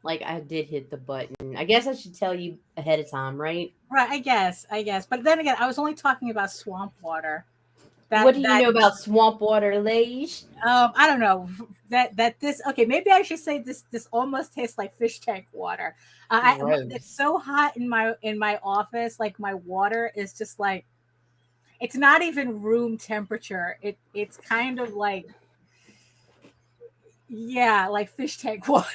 Like I did hit the button. I guess I should tell you ahead of time, right? Right, I guess. But then again, I was only talking about swamp water. What That do you that know about swamp water, Lage? I don't know that this okay. Maybe I should say this almost tastes like fish tank water. It's Gross. so hot in my office. Like my water is just like it's not even room temperature. It's kind of like yeah, like fish tank water.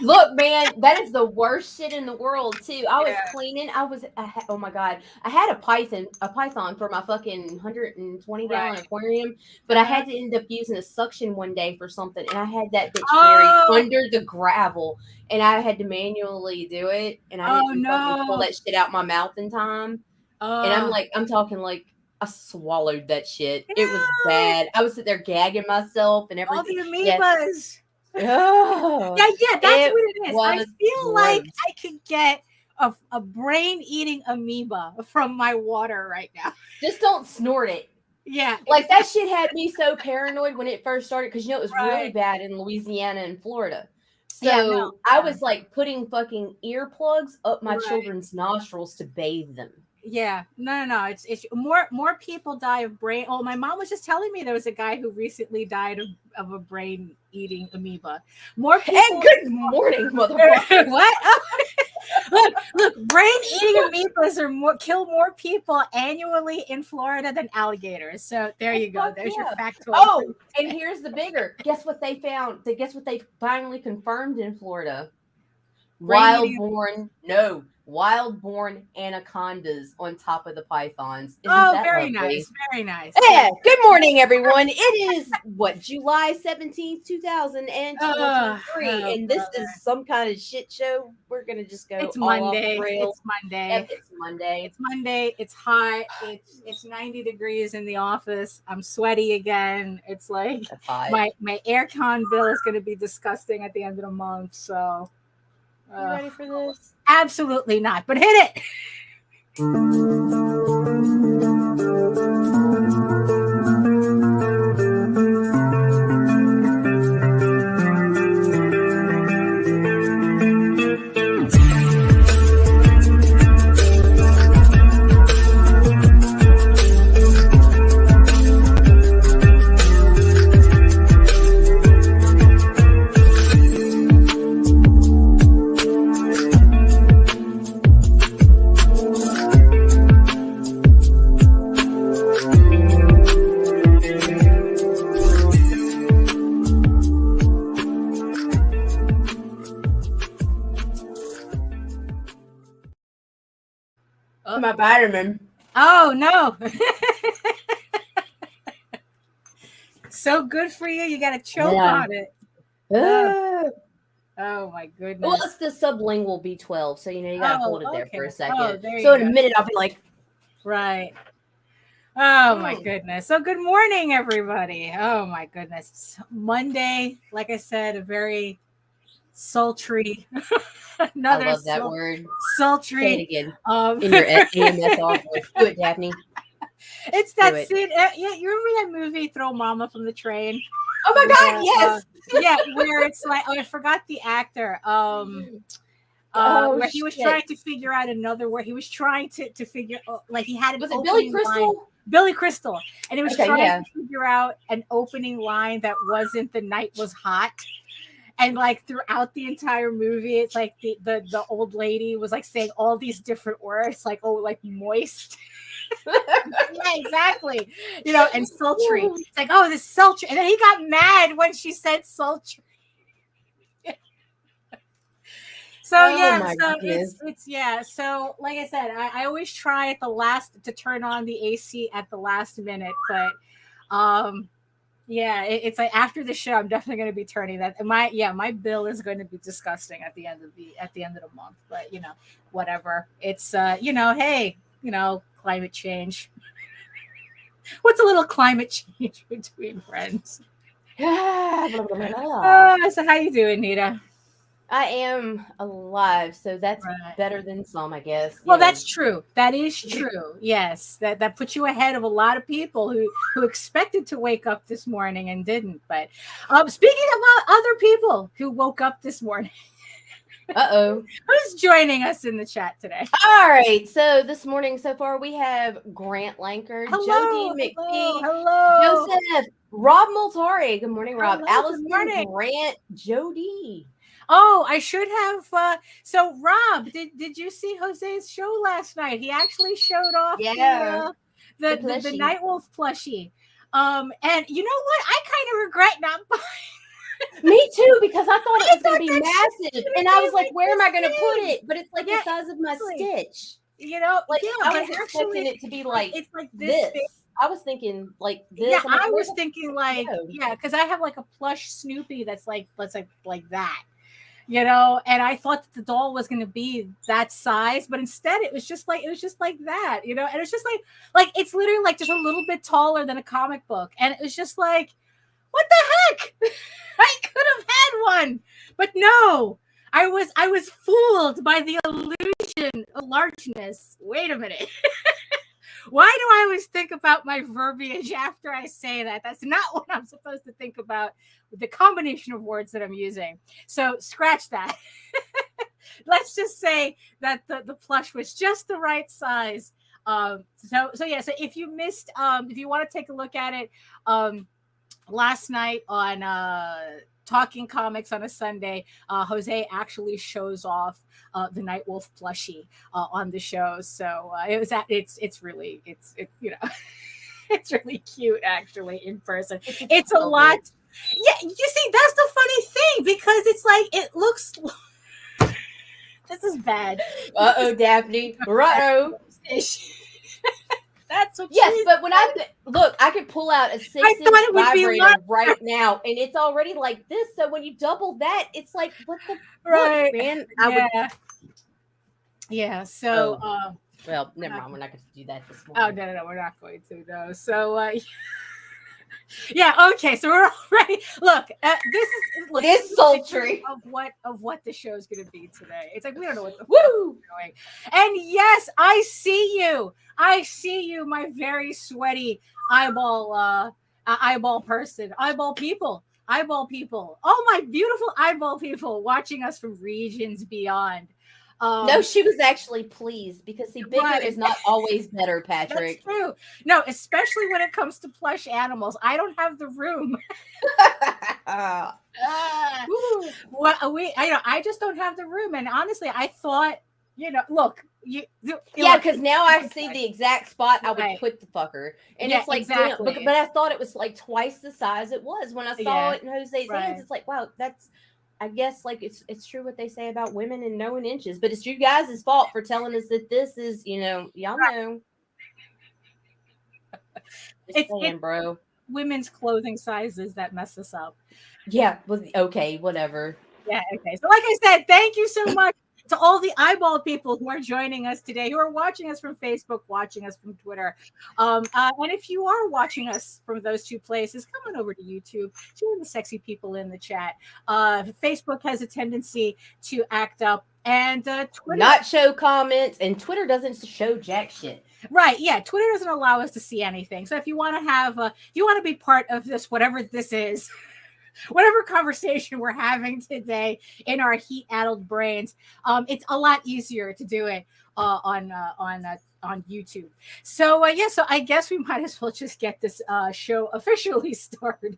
Look, man, that is the worst shit in the world too. I was Yeah, cleaning. Oh my god, I had a python for my fucking 120 gallon right. aquarium, but I Uh-huh. had to end up using a suction one day for something, and I had that bitch buried Oh, under the gravel, and I had to manually do it, and I oh didn't fucking pull no. that shit out my mouth in time, and Oh, I'm talking like. I swallowed that shit. It was ew, bad. I was sitting there gagging myself and all everything. the Yes. amoebas. Oh, Yeah, yeah, that's it what it is. I was feel like gross. I could get a brain eating amoeba from my water right now. Just don't snort it. Yeah, Like that exactly. shit had me so paranoid when it first started because it was really Right. bad in Louisiana and Florida. Yeah, no. So I Yeah. was like putting fucking earplugs up my Right. children's nostrils to bathe them. Yeah. No, no, no. It's more people die of brain. Oh, my mom was just telling me there was a guy who recently died of a brain eating amoeba. More And people. good morning, motherfuckers. What? Look, brain eating amoebas are kill more people annually in Florida than alligators. So there Oh you go. fuck There's your yeah. factoid. Oh, and here's the bigger. Guess what they found? Guess what they finally confirmed in Florida? Brain eating. Wild born anacondas on top of the pythons. Isn't Oh, that very lovely? nice. Very nice. Yeah. Yeah, good morning, everyone. It is what July 17th, Oh, 2023, oh, and this brother. is some kind of shit show. We're gonna just go It's all off the Monday. rails. It's Monday. Yep, it's Monday. It's Monday. It's hot. It's 90 degrees in the office. I'm sweaty again. It's like That's hot. my aircon bill is going to be disgusting at the end of the month. So You ready for this? absolutely not. But hit it. My vitamin. Oh no. So good for you. You got to choke Yeah. on it. Ah. Oh my Well, goodness. it's the sublingual B12, so you gotta hold it there for a Okay. second. Oh, there So you in a go. minute, I'll be like, Right. Oh my mm. goodness. So good morning, everybody. Oh my goodness. It's Monday, like I said, a very sultry, I another love that word. Say it sultry. again Um, in your AMSR voice. Do it, Daphne. it's Do that it. scene. Yeah, you remember that movie, Throw Mama from the Train? Oh my God, yes. Yeah, where it's like, oh, I forgot the actor. Oh, Where he was shit. trying to figure out another word. He was trying to figure, like he had an Was it Billy opening line. Crystal? Billy Crystal, and he was Okay, trying yeah. to figure out an opening line that wasn't "the night was hot," and like throughout the entire movie, it's like the old lady was like saying all these different words, like like moist. Yeah, exactly. And sultry. It's like, oh, this sultry, and then he got mad when she said sultry. So Oh yeah, my so goodness. it's yeah. So like I said, I always try at the last to turn on the AC at the last minute, but yeah, it's like after the show, I'm definitely going to be turning that. And my bill is going to be disgusting at the end of the month. But whatever. It's hey, climate change. What's a little climate change between friends? Blah, blah, blah, blah. So how you doing, Nita? I am alive, so that's Right. better than some, I guess. Well, You know. that's true. That is true. Yes, that puts you ahead of a lot of people who expected to wake up this morning and didn't. But speaking of other people who woke up this morning, Uh-oh. who's joining us in the chat today? All right. So this morning so far we have Grant Lankard, Hello, Jodine hello, McPhee, hello. Joseph, Rob Multari. Good morning, Rob. Hello, Allison, good morning. Grant, Jody. Oh, I should have. So, Rob, did you see Jose's show last night? He actually showed off the Nightwolf plushie. And you know what? I kind of regret not buying. Me too, because I thought it was going to be massive, and I was like, "Where am I going to put it?" But it's like the size of my stitch. You know, like I was but expecting it to be like it's like this. I was thinking like this. Yeah, I was thinking like because I have like a plush Snoopy that's like that. You know, and I thought that the doll was going to be that size, but instead it was just like that, you know, and it's just like it's literally like just a little bit taller than a comic book, and it was just like, what the heck? I could have had one, but no, I was fooled by the illusion of largeness. Wait a minute. Why do I always think about my verbiage after I say that? That's not what I'm supposed to think about with the combination of words that I'm using. So scratch that. Let's just say that the plush was just the right size. So if you missed, if you want to take a look at it, last night on Talking Comics on a Sunday, Jose actually shows off the Nightwolf plushie on the show. So it's really you know it's really cute actually in person. It's a lot. Yeah, you see, that's the funny thing, because it's like it looks. This is bad. Uh-oh, Daphne. Uh-oh. That's what. Yes, but when I could pull out a 6-inch vibrator right now, and it's already like this. So when you double that, it's like what the right, man? Yeah. So, well, never mind. We're not going to do that this morning. Oh no, we're not going to. No. So, yeah. Okay. So we're already this is sultry of what the show is going to be today. It's like we don't know what the fuck we're doing. And yes, I see you. I see you, my very sweaty eyeball person, eyeball people, all my beautiful eyeball people watching us from regions beyond. No, she was actually pleased because bigger is not always better, Patrick. That's true. No, especially when it comes to plush animals. I don't have the room. I just don't have the room. And honestly, I thought, look, because now I see the exact spot I would put the fucker, and it's like, exactly. But I thought it was like twice the size it was when I saw it in Jose's hands. It's like, wow, that's. I guess like it's true what they say about women and knowing inches, but it's you guys' fault for telling us that this is, y'all know. It's saying, bro. Women's clothing sizes that mess us up. Yeah. Well, okay, whatever. Yeah. Okay. So like I said, thank you so much to all the eyeball people who are joining us today, who are watching us from Facebook, watching us from Twitter. And if you are watching us from those two places, come on over to YouTube, join the sexy people in the chat. Facebook has a tendency to act up, and Twitter not show comments, and Twitter doesn't show jack shit. Right. Yeah. Twitter doesn't allow us to see anything. So if you want to be part of this, whatever this is, whatever conversation we're having today in our heat-addled brains, it's a lot easier to do it on YouTube. So so I guess we might as well just get this show officially started.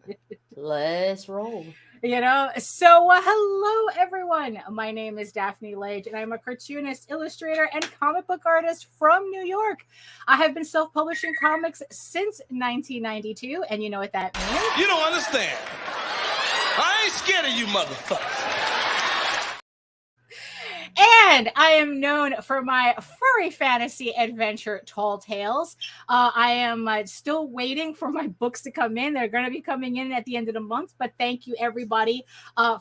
Let's roll. So hello everyone. My name is Daphne Lage, and I'm a cartoonist, illustrator, and comic book artist from New York. I have been self-publishing comics since 1992, and you know what that means? You don't understand. I ain't scared of you motherfuckers. And I am known for my furry fantasy adventure, Tall Tales. I am still waiting for my books to come in. They're going to be coming in at the end of the month. But thank you, everybody,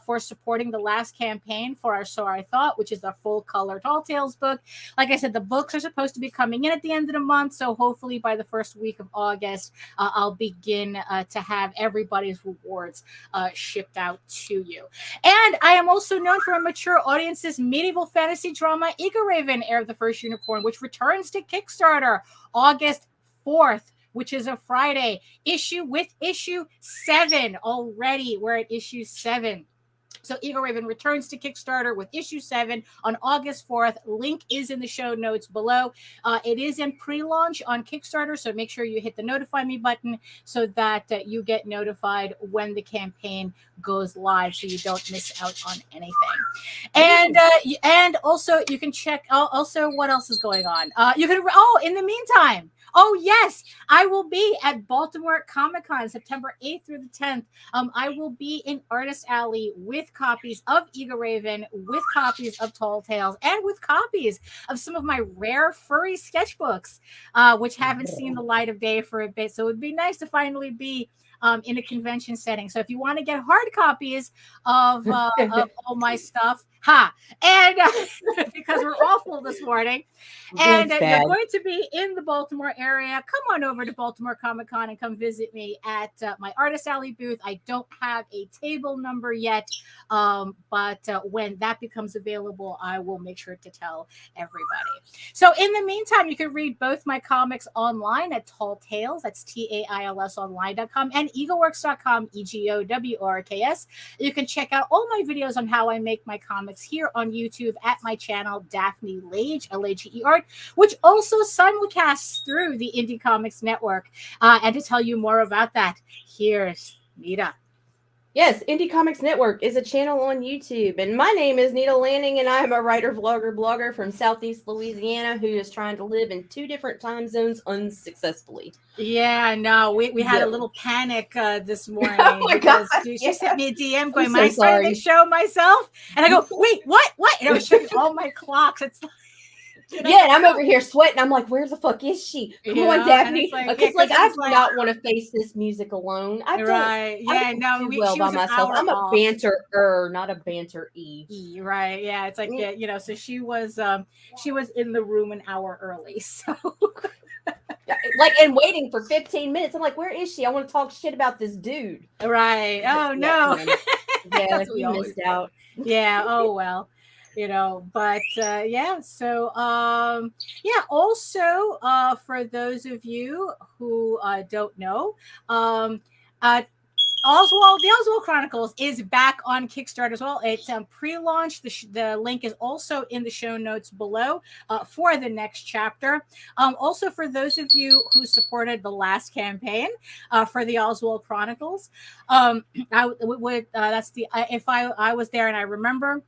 for supporting the last campaign for our So I Thought, which is the full color Tall Tales book. Like I said, the books are supposed to be coming in at the end of the month. So hopefully by the first week of August, I'll begin to have everybody's rewards shipped out to you. And I am also known for a mature audience's medieval fantasy drama, Eagle Raven, Heir of the First Unicorn, which returns to Kickstarter August 4th, which is a Friday. Issue 7 already. We're at issue 7. So Eagle Raven returns to Kickstarter with issue 7 on August 4th. Link is in the show notes below. It is in pre-launch on Kickstarter, so make sure you hit the notify me button so that you get notified when the campaign goes live, so you don't miss out on anything. And also you can check out also what else is going on. In the meantime. Oh, yes, I will be at Baltimore Comic-Con September 8th through the 10th. I will be in Artist Alley with copies of Eagle Raven, with copies of Tall Tales, and with copies of some of my rare furry sketchbooks, which haven't seen the light of day for a bit. So it would be nice to finally be in a convention setting. So if you want to get hard copies of all my stuff, and because we're awful this morning, and you're going to be in the Baltimore area, come on over to Baltimore Comic-Con and come visit me at my Artist Alley booth. I don't have a table number yet, but when that becomes available, I will make sure to tell everybody. So in the meantime, you can read both my comics online at Tall Tales, that's TAILS online.com, and eagleworks.com, EGOWORKS. You can check out all my videos on how I make my comics here on YouTube at my channel, Daphne Lage, Lage Art, which also simulcasts through the Indie Comics Network. And to tell you more about that, here's Nita. Yes, Indie Comics Network is a channel on YouTube, and my name is Nita Lanning, and I am a writer, vlogger, blogger from Southeast Louisiana who is trying to live in 2 different time zones unsuccessfully. Yeah, no, we had a little panic this morning. Oh my God, she sent me a DM going, "Am I starting to show myself?" And I go, "Wait, what?" And I was checking all my clocks. It's like, yeah, and I'm over here sweating. I'm like, where the fuck is she? Come on, Daphne. Because I do not want to face this music alone. I don't. Right. Yeah, no, do well by myself. I'm a banter-er, not a banter-e. Right. Yeah. It's like, yeah, so she was in the room an hour early. So and waiting for 15 minutes. I'm like, where is she? I want to talk shit about this dude. Right. Oh no. Yeah, we missed out. Yeah. Oh well. But so also for those of you who don't know, the Oswald Chronicles is back on Kickstarter as well. It's pre-launch. The link is also in the show notes below for the next chapter. Also, for those of you who supported the last campaign for the Oswald Chronicles, if I was there and I remember.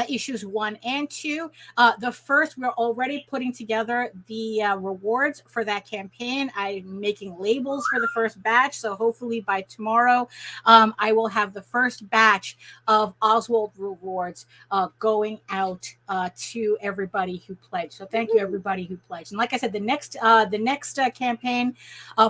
Issues 1 and 2. The first, we're already putting together the rewards for that campaign. I'm making labels for the first batch, so hopefully by tomorrow, I will have the first batch of Oswald rewards going out to everybody who pledged. So thank you, everybody who pledged. And like I said, the next campaign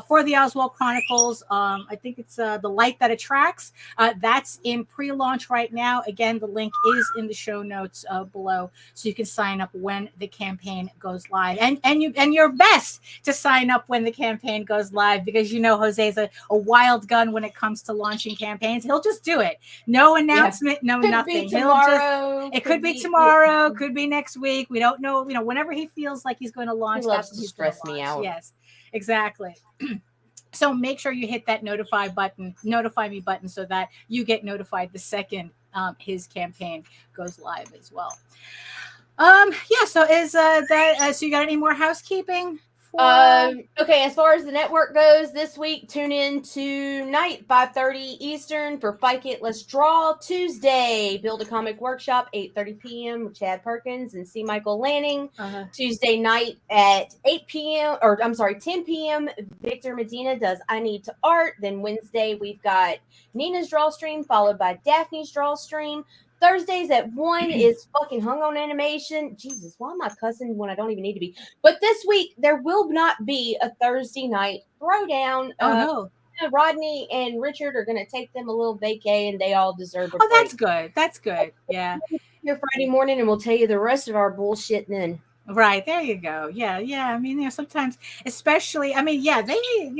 for the Oswald Chronicles, I think it's The Light That Attracts. That's in pre-launch right now. Again, the link is in the show notes below, so you can sign up when the campaign goes live, and you're best to sign up when the campaign goes live, because Jose's a wild gun when it comes to launching campaigns. He'll just do it, no announcement, no nothing. It could be tomorrow, could be next week, we don't know. Whenever he feels like he's going to launch, he loves to stress me out. Yes, exactly. So make sure you hit that notify me button so that you get notified the second his campaign goes live as well. So is that so you got any more housekeeping? Okay, as far as the network goes, this week tune in tonight 5:30 Eastern for Fyke It, Let's Draw. Tuesday, Build a Comic Workshop 8:30 p.m. with Chad Perkins and C. Michael Lanning. Tuesday night at 10 p.m. Victor Medina does I Need to Art. Then Wednesday we've got Nina's Draw Stream followed by Daphne's Draw Stream. Thursdays at 1 is fucking Hung on Animation. Jesus, why am I cussing when I don't even need to be? But this week, there will not be a Thursday night throwdown. Oh, no. Rodney and Richard are going to take them a little vacay, and they all deserve a break. That's good. That's good. Yeah. Here Friday morning, and we'll tell you the rest of our bullshit then. Right, there you go. Yeah. I mean, sometimes, especially, I mean, they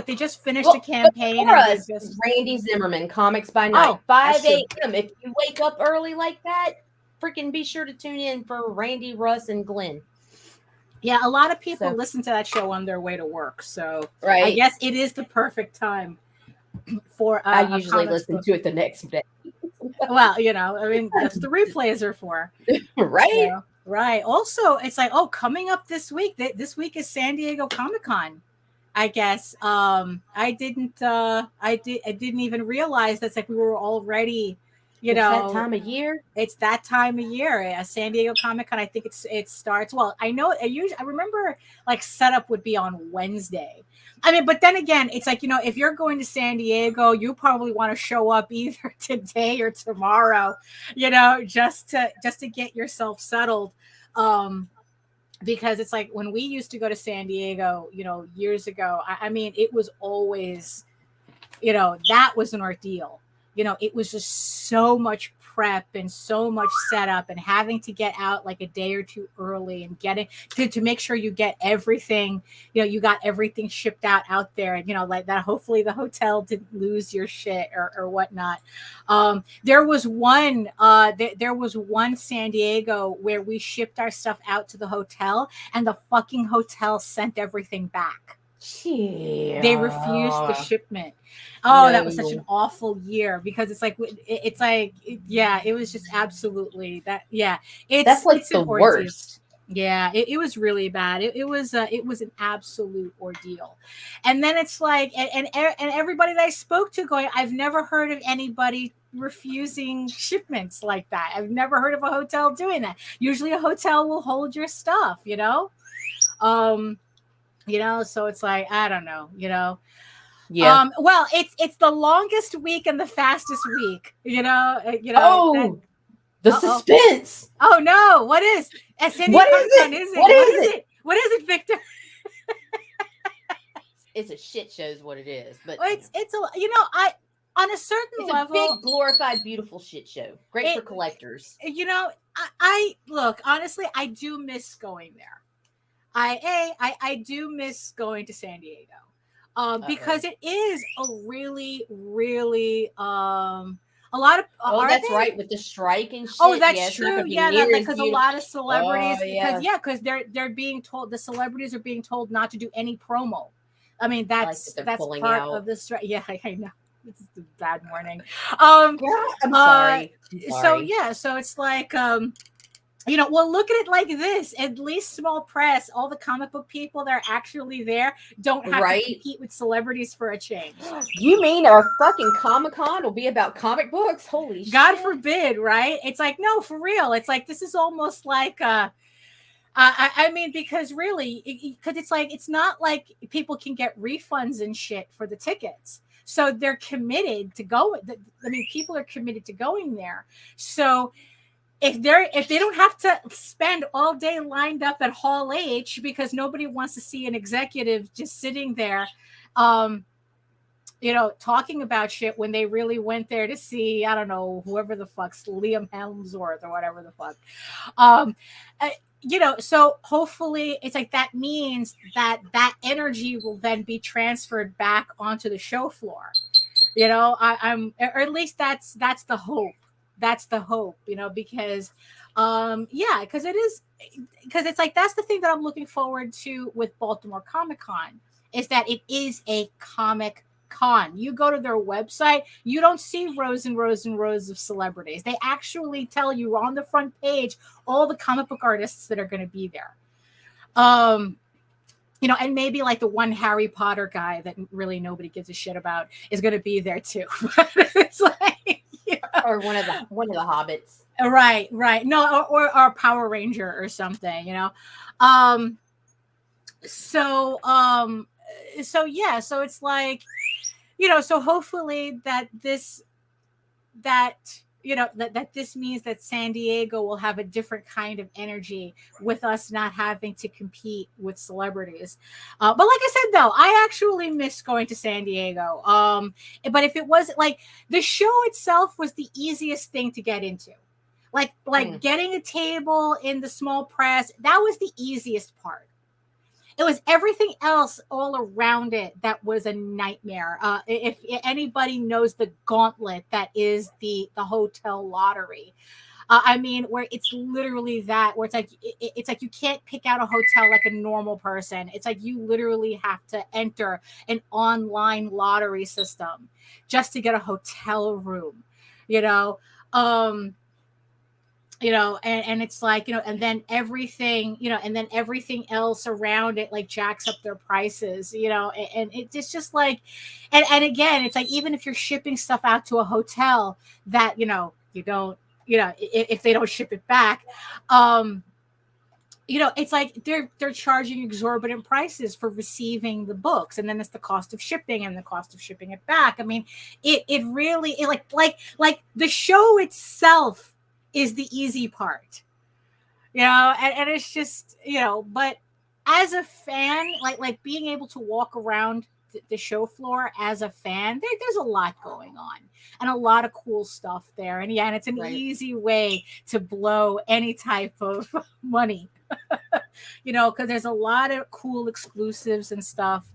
they just finished a campaign. For us, Randy Zimmerman, Comics by Night, 5 a.m. If you wake up early like that, freaking be sure to tune in for Randy, Russ, and Glenn. Yeah, a lot of people listen to that show on their way to work, so I guess it is the perfect time for. I usually listen to it the next day. Well, I mean, that's what the replays are for, right? Right. Also, it's like, coming up this week. This week is San Diego Comic-Con. I guess. I didn't even realize that's like we were already. It's that time of year. It's that time of year. San Diego Comic-Con. I think it starts. Well, I know. I remember like setup would be on Wednesday. I mean, but then again, it's like, if you're going to San Diego, you probably want to show up either today or tomorrow, just to get yourself settled. Because it's like when we used to go to San Diego, years ago, I mean, it was always, that was an ordeal. It was just so much prep and so much setup and having to get out like a day or two early and getting to make sure you get everything, you got everything shipped out there, and like that. Hopefully the hotel didn't lose your shit or whatnot. There was one San Diego where we shipped our stuff out to the hotel and the fucking hotel sent everything back. Yeah. They refused the shipment. Oh, no. That was such an awful year because it was just absolutely that. Yeah. That's like the worst. Yeah, it was really bad. It was an absolute ordeal. And then it's like, and everybody that I spoke to going, I've never heard of anybody refusing shipments like that. I've never heard of a hotel doing that. Usually a hotel will hold your stuff, so it's like, I don't know, Yeah. Well, it's the longest week and the fastest week, Oh, the suspense. Oh no! What is it? What is it, Victor? It's a shit show, is what it is. But it's on a certain level, a big glorified, beautiful shit show. Great for collectors. I look, honestly, I do miss going there. I do miss going to San Diego because it is a really, really a lot of that's right, with the strike and shit. Oh, that's true. Yeah, because a lot of celebrities because they're being told, the celebrities are being told not to do any promo. I mean, that's part of the strike. Yeah, I know. This is a bad morning. I'm sorry. So it's like well, look at it like this. At least small press, all the comic book people that are actually there don't have to compete with celebrities for a change. You mean our fucking Comic-Con will be about comic books? Holy shit. God forbid, right? It's like, no, for real. It's like, this is almost like, I mean, because really, because it's like, it's not like people can get refunds and shit for the tickets. So they're committed to go. I mean, people are committed to going there. So if they don't have to spend all day lined up at Hall H because nobody wants to see an executive just sitting there, talking about shit when they really went there to see, I don't know, whoever the fuck's Liam Hemsworth or whatever the fuck. So hopefully it's like that means that energy will then be transferred back onto the show floor. I'm, or at least that's the hope. That's the hope, because because it's like, that's the thing that I'm looking forward to with Baltimore Comic-Con is that it is a comic con. You go to their website, you don't see rows and rows and rows of celebrities. They actually tell you on the front page all the comic book artists that are going to be there. And maybe like the one Harry Potter guy that really nobody gives a shit about is going to be there too. It's like, or one of the hobbits. Right. No, or Power Ranger or something, So it's like, so hopefully that that this means that San Diego will have a different kind of energy with us not having to compete with celebrities. But like I said, though, I actually miss going to San Diego. But if it was like the show itself was the easiest thing to get into, like getting a table in the small press, that was the easiest part. It was everything else all around it that was a nightmare. If anybody knows the gauntlet that is the hotel lottery, I mean, where it's literally that, where it's like you can't pick out a hotel like a normal person. It's like you literally have to enter an online lottery system just to get a hotel room, and it's like, and then everything, and then everything else around it like jacks up their prices, and it's just like, and again, it's like, even if you're shipping stuff out to a hotel that, you don't, if they don't ship it back, it's like they're charging exorbitant prices for receiving the books, and then it's the cost of shipping and the cost of shipping it back. I mean, it really like the show itself is the easy part, and it's just, but as a fan, like being able to walk around the show floor as a fan, there's a lot going on and a lot of cool stuff there. And yeah, and it's an easy way to blow any type of money, because there's a lot of cool exclusives and stuff,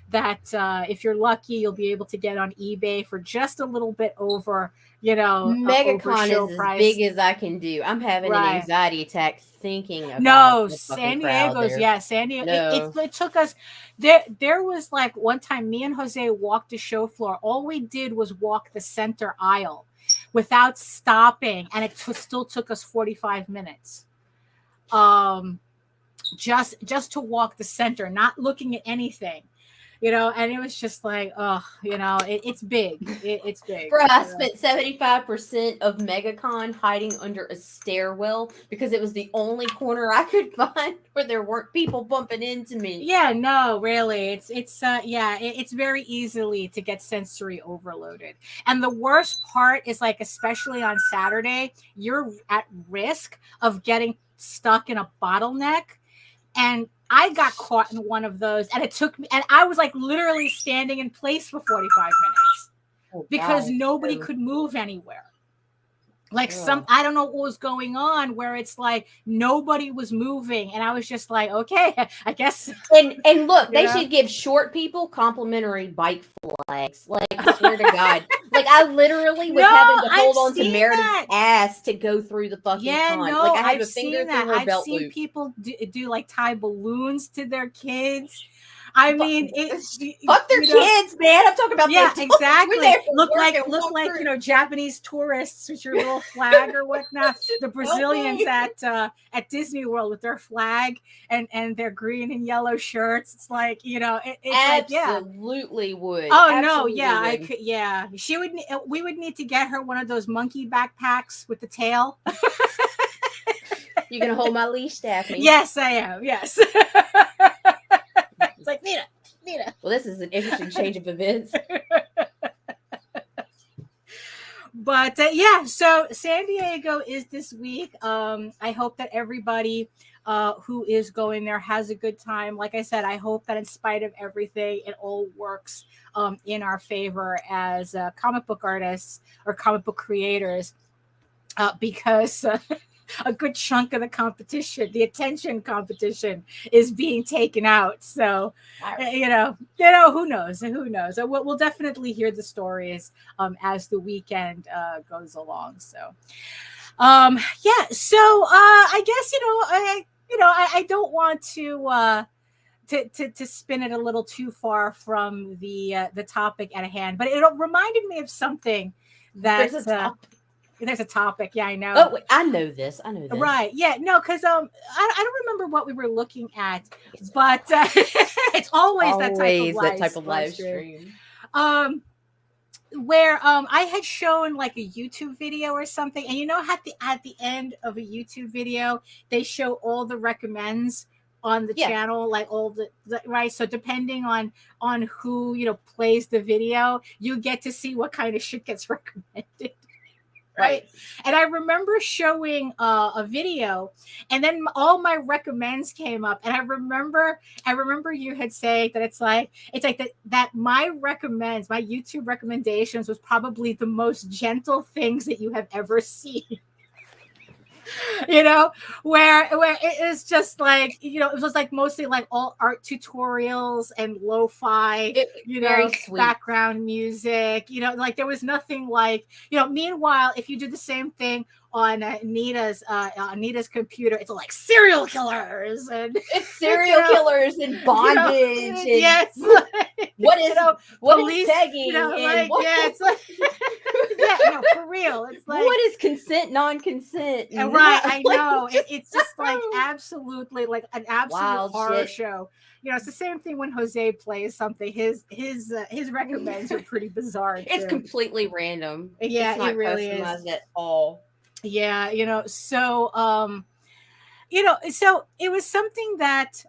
that if you're lucky, you'll be able to get on eBay for just a little bit over, MegaCon is price. As big as I can do. I'm having an anxiety attack thinking about San Diego's. Yeah, San Diego. No. It took us there was like one time me and Jose walked the show floor. All we did was walk the center aisle without stopping, and it still took us 45 minutes. Just to walk the center, not looking at anything. And it was just like, it's big. It's big. Bro, I spent 75% of MegaCon hiding under a stairwell because it was the only corner I could find where there weren't people bumping into me. Yeah, no, really. It's very easily to get sensory overloaded. And the worst part is, like, especially on Saturday, you're at risk of getting stuck in a bottleneck. And I got caught in one of those, and it took me, and I was like literally standing in place for 45 minutes because nobody could move anywhere. Like I don't know what was going on, where it's like nobody was moving, and I was just like, okay, I guess. And look, they should give short people complimentary bike flags. Like, I swear to God, like I literally was having to hold on to Meredith's ass to go through the fucking con. Like I had a finger through her belt loop. I've seen people do like tie balloons to their kids. I mean, fuck their kids, man. I'm talking about exactly. Look like Japanese tourists with your little flag or whatnot. The Brazilians at Disney World with their flag and their green and yellow shirts. It's like, it's absolutely would. Oh absolutely no, yeah, would. I could. Yeah, she would. We would need to get her one of those monkey backpacks with the tail. You gonna hold my leash, Daphne? Yes, I am. Yes. It's like, Nita. Well, this is an interesting change of events. But so San Diego is this week. I hope that everybody who is going there has a good time. Like I said, I hope that in spite of everything, it all works in our favor as comic book artists or comic book creators, because a good chunk of the competition, the attention competition, is being taken out. So, who knows? We'll definitely hear the stories as the weekend goes along. So, So I guess I don't want to spin it a little too far from the topic at hand, but it reminded me of something that. There's a topic. Yeah, I know. Oh, wait, I know this. Right. Yeah. No, because I don't remember what we were looking at, but it's always that type of live stream. Where I had shown like a YouTube video or something, and at the end of a YouTube video, they show all the recommends on the channel, like all the right. So depending on who plays the video, you get to see what kind of shit gets recommended. Right. And I remember showing a video, and then all my recommends came up. And I remember you had said that it's like that my YouTube recommendations was probably the most gentle things that you have ever seen. Where it is just like, it was like mostly like all art tutorials and lo-fi, very sweet background music, like there was nothing like, meanwhile, if you do the same thing on Nita's computer, it's like serial killers and killers and bondage. And yes. What is pegging? It's like, no, for real. It's like, what is consent, non-consent? Right, I know. It's just like absolutely like an absolute wild horror shit. show. It's the same thing when Jose plays something. His recommends are pretty bizarre. It's completely random. Yeah, it's not it really customized is at all. Yeah, so so it was something that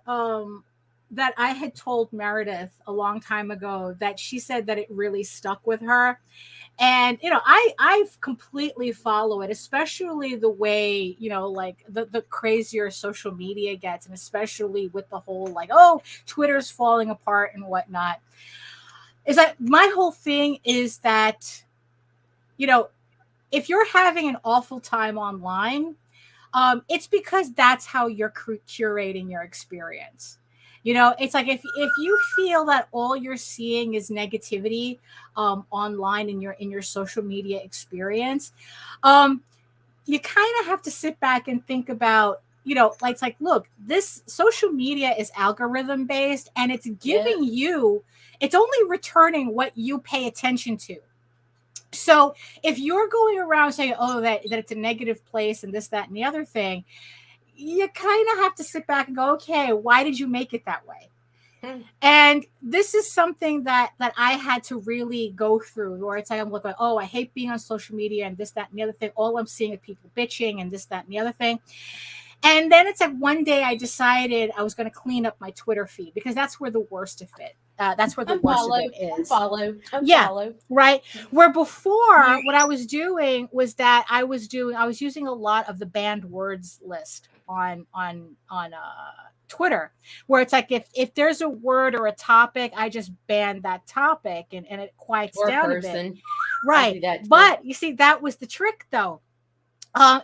that I had told Meredith a long time ago, that she said that it really stuck with her. And, I completely follow it, especially the way, like the crazier social media gets, and especially with the whole like, oh, Twitter's falling apart and whatnot. Is that my whole thing is that, if you're having an awful time online, it's because that's how you're curating your experience. It's like if you feel that all you're seeing is negativity online in your social media experience, you kind of have to sit back and think about, it's like, look, this social media is algorithm based, and it's giving you, it's only returning what you pay attention to. So if you're going around saying, oh, that it's a negative place and this, that, and the other thing, you kind of have to sit back and go, okay, why did you make it that way? And this is something that I had to really go through, where it's like, I'm like, oh, I hate being on social media and this, that, and the other thing. All I'm seeing is people bitching and this, that, and the other thing. And then it's like one day I decided I was going to clean up my Twitter feed, because that's where the worst of it. That's where the worst of it is. Unfollow. Right. Where before, what I was doing was that I was using a lot of the banned words list on Twitter, where it's like if there's a word or a topic, I just ban that topic and it quiets down a bit. Right. But you see, that was the trick though.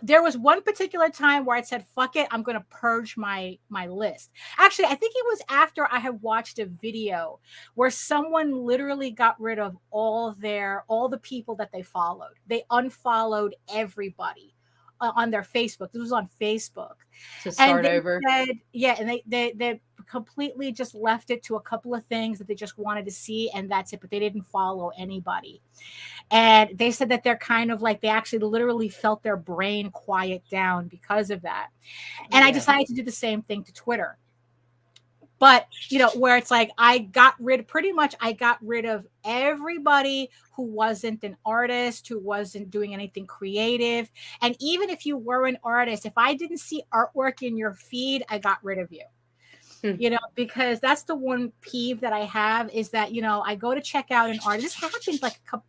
There was one particular time where I said, fuck it, I'm going to purge my list. Actually, I think it was after I had watched a video where someone literally got rid of all the people that they followed. They unfollowed everybody on their Facebook. This was on Facebook. To start over. And they completely just left it to a couple of things that they just wanted to see, and that's it. But they didn't follow anybody. And they said that they're kind of like, they actually literally felt their brain quiet down because of that. And I decided to do the same thing to Twitter. But, where it's like, I got rid of everybody who wasn't an artist, who wasn't doing anything creative. And even if you were an artist, if I didn't see artwork in your feed, I got rid of you. Because that's the one peeve that I have, is that, I go to check out an artist. This happened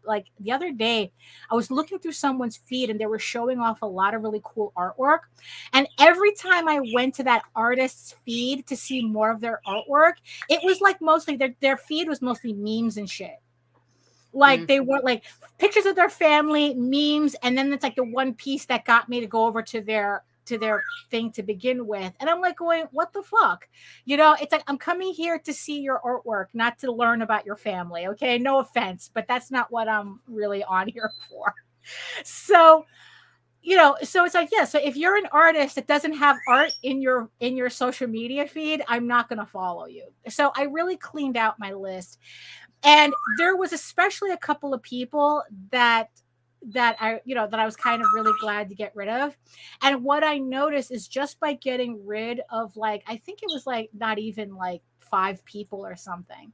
like the other day. I was looking through someone's feed and they were showing off a lot of really cool artwork. And every time I went to that artist's feed to see more of their artwork, it was like mostly their feed was mostly memes and shit. Like they were like pictures of their family, memes, and then it's like the one piece that got me to go over to their thing to begin with. And I'm like going, what the fuck? It's like, I'm coming here to see your artwork, not to learn about your family. Okay. No offense, but that's not what I'm really on here for. So, so it's like, so if you're an artist that doesn't have art in your social media feed, I'm not going to follow you. So I really cleaned out my list. And there was especially a couple of people that I was kind of really glad to get rid of. And what I noticed is, just by getting rid of, like, I think it was like not even like 5 people or something,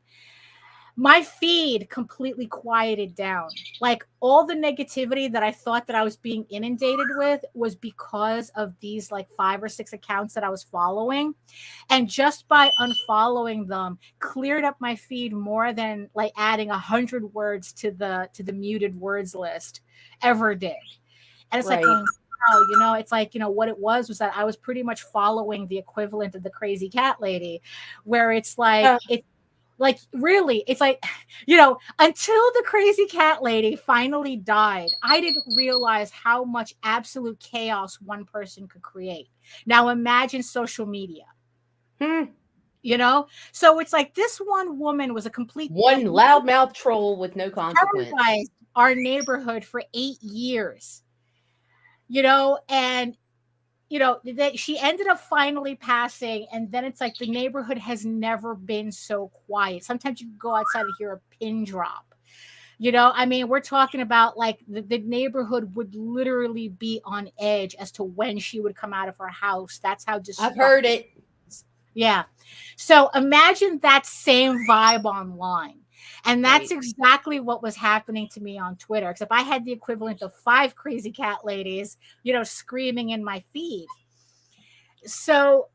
my feed completely quieted down. Like, all the negativity that I thought that I was being inundated with was because of these like 5 or 6 accounts that I was following. And just by unfollowing them, cleared up my feed more than like adding 100 words to the muted words list ever did. And it's like, wow, it's like, what it was that I was pretty much following the equivalent of the crazy cat lady, where it's like, like, really, it's like, until the crazy cat lady finally died, I didn't realize how much absolute chaos one person could create. Now imagine social media. So it's like this one woman was a complete loudmouth troll with no consequence. Terrorized our neighborhood for 8 years, and that she ended up finally passing. And then it's like the neighborhood has never been so quiet. Sometimes you can go outside and hear a pin drop. I mean, we're talking about like the neighborhood would literally be on edge as to when she would come out of her house. That's how I've heard it. Yeah. So imagine that same vibe online. And that's exactly what was happening to me on Twitter, except I had the equivalent of 5 crazy cat ladies, screaming in my feed. So,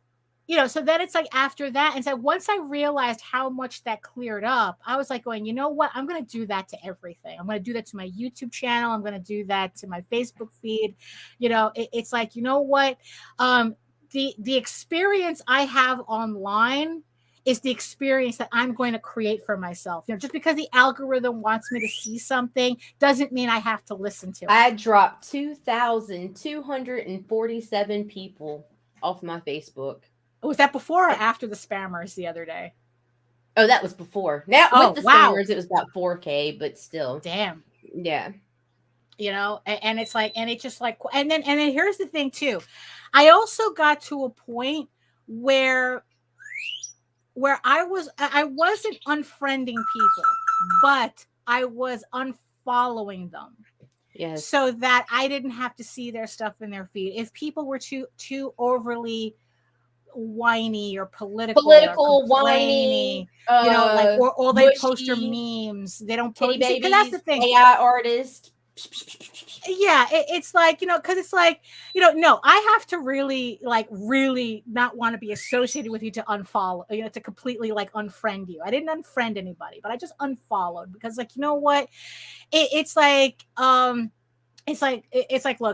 so then it's like after that. And so once I realized how much that cleared up, I was like going, you know what? I'm going to do that to everything. I'm going to do that to my YouTube channel. I'm going to do that to my Facebook feed. It's like, you know what? The experience I have online is the experience that I'm going to create for myself. Just because the algorithm wants me to see something doesn't mean I have to listen to it. I dropped 2,247 people off my Facebook. Was that before or after the spammers the other day? Oh, that was before. Now with the spammers, it was about 4K, but still. Damn. Yeah. And it's like, and it's just like, and then here's the thing too. I also got to a point where I wasn't unfriending people, but I was unfollowing them. Yes. So that I didn't have to see their stuff in their feed. If people were too overly whiny or political whiny, like or they mushy, post their memes. They don't post babies, because that's the thing. AI artist. Yeah, it's like, because it's like, no, I have to really not want to be associated with you to unfollow, to completely like unfriend you. I didn't unfriend anybody, but I just unfollowed because, like, you know what? It's like, look,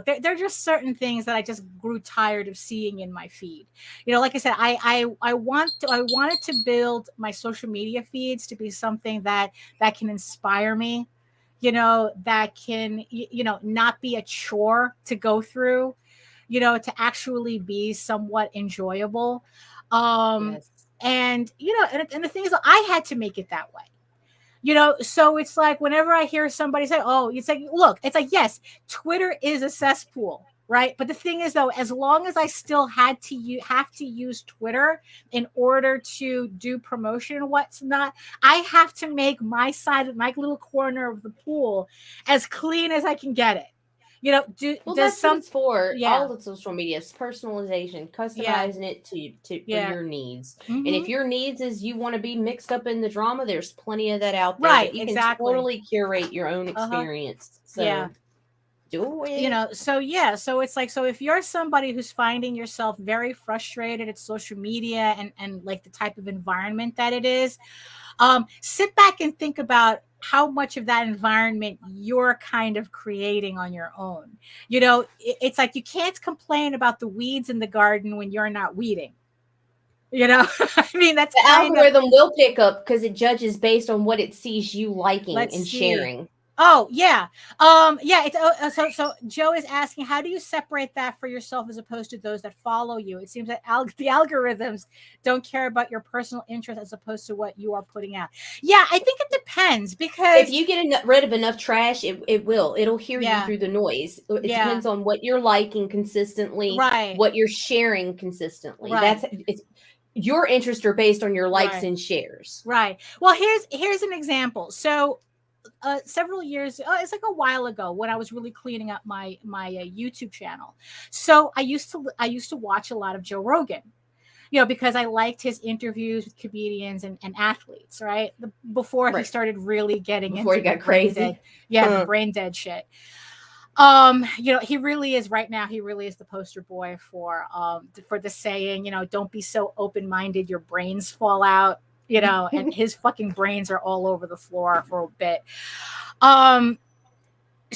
there are just certain things that I just grew tired of seeing in my feed. Like I said, I wanted to build my social media feeds to be something that can inspire me. That can, not be a chore to go through, to actually be somewhat enjoyable. Yes. And, and the thing is, I had to make it that way. So it's like whenever I hear somebody say, oh, it's like, look, it's like, yes, Twitter is a cesspool. Right. But the thing is, though, as long as I still have to use Twitter in order to do promotion and what's not, I have to make my side of my little corner of the pool as clean as I can get it. That's what it's for. All the social media is personalization, customizing it to for your needs. Mm-hmm. And if your needs is you want to be mixed up in the drama, there's plenty of that out there. Right. You can totally curate your own experience. So do it. So it's like, so if you're somebody who's finding yourself very frustrated at social media and like the type of environment that it is, sit back and think about how much of that environment you're kind of creating on your own. It's like, you can't complain about the weeds in the garden when you're not weeding. I mean, that's the algorithm will pick up because it judges based on what it sees you liking and sharing. Oh, yeah. So Joe is asking, how do you separate that for yourself as opposed to those that follow you? It seems that the algorithms don't care about your personal interest as opposed to what you are putting out. Yeah, I think it depends, because if you get rid of enough trash, it'll hear you through the noise. It depends on what you're liking consistently, what you're sharing consistently. It's your interests are based on your likes and shares. Right. Well, here's an example. So several years, it's like a while ago, when I was really cleaning up my YouTube channel. So I used to watch a lot of Joe Rogan, because I liked his interviews with comedians and athletes, right? Before he started really getting before into he got crazy. The brain dead shit. He really is right now. He really is the poster boy for the saying, don't be so open-minded, your brains fall out. And his fucking brains are all over the floor for a bit.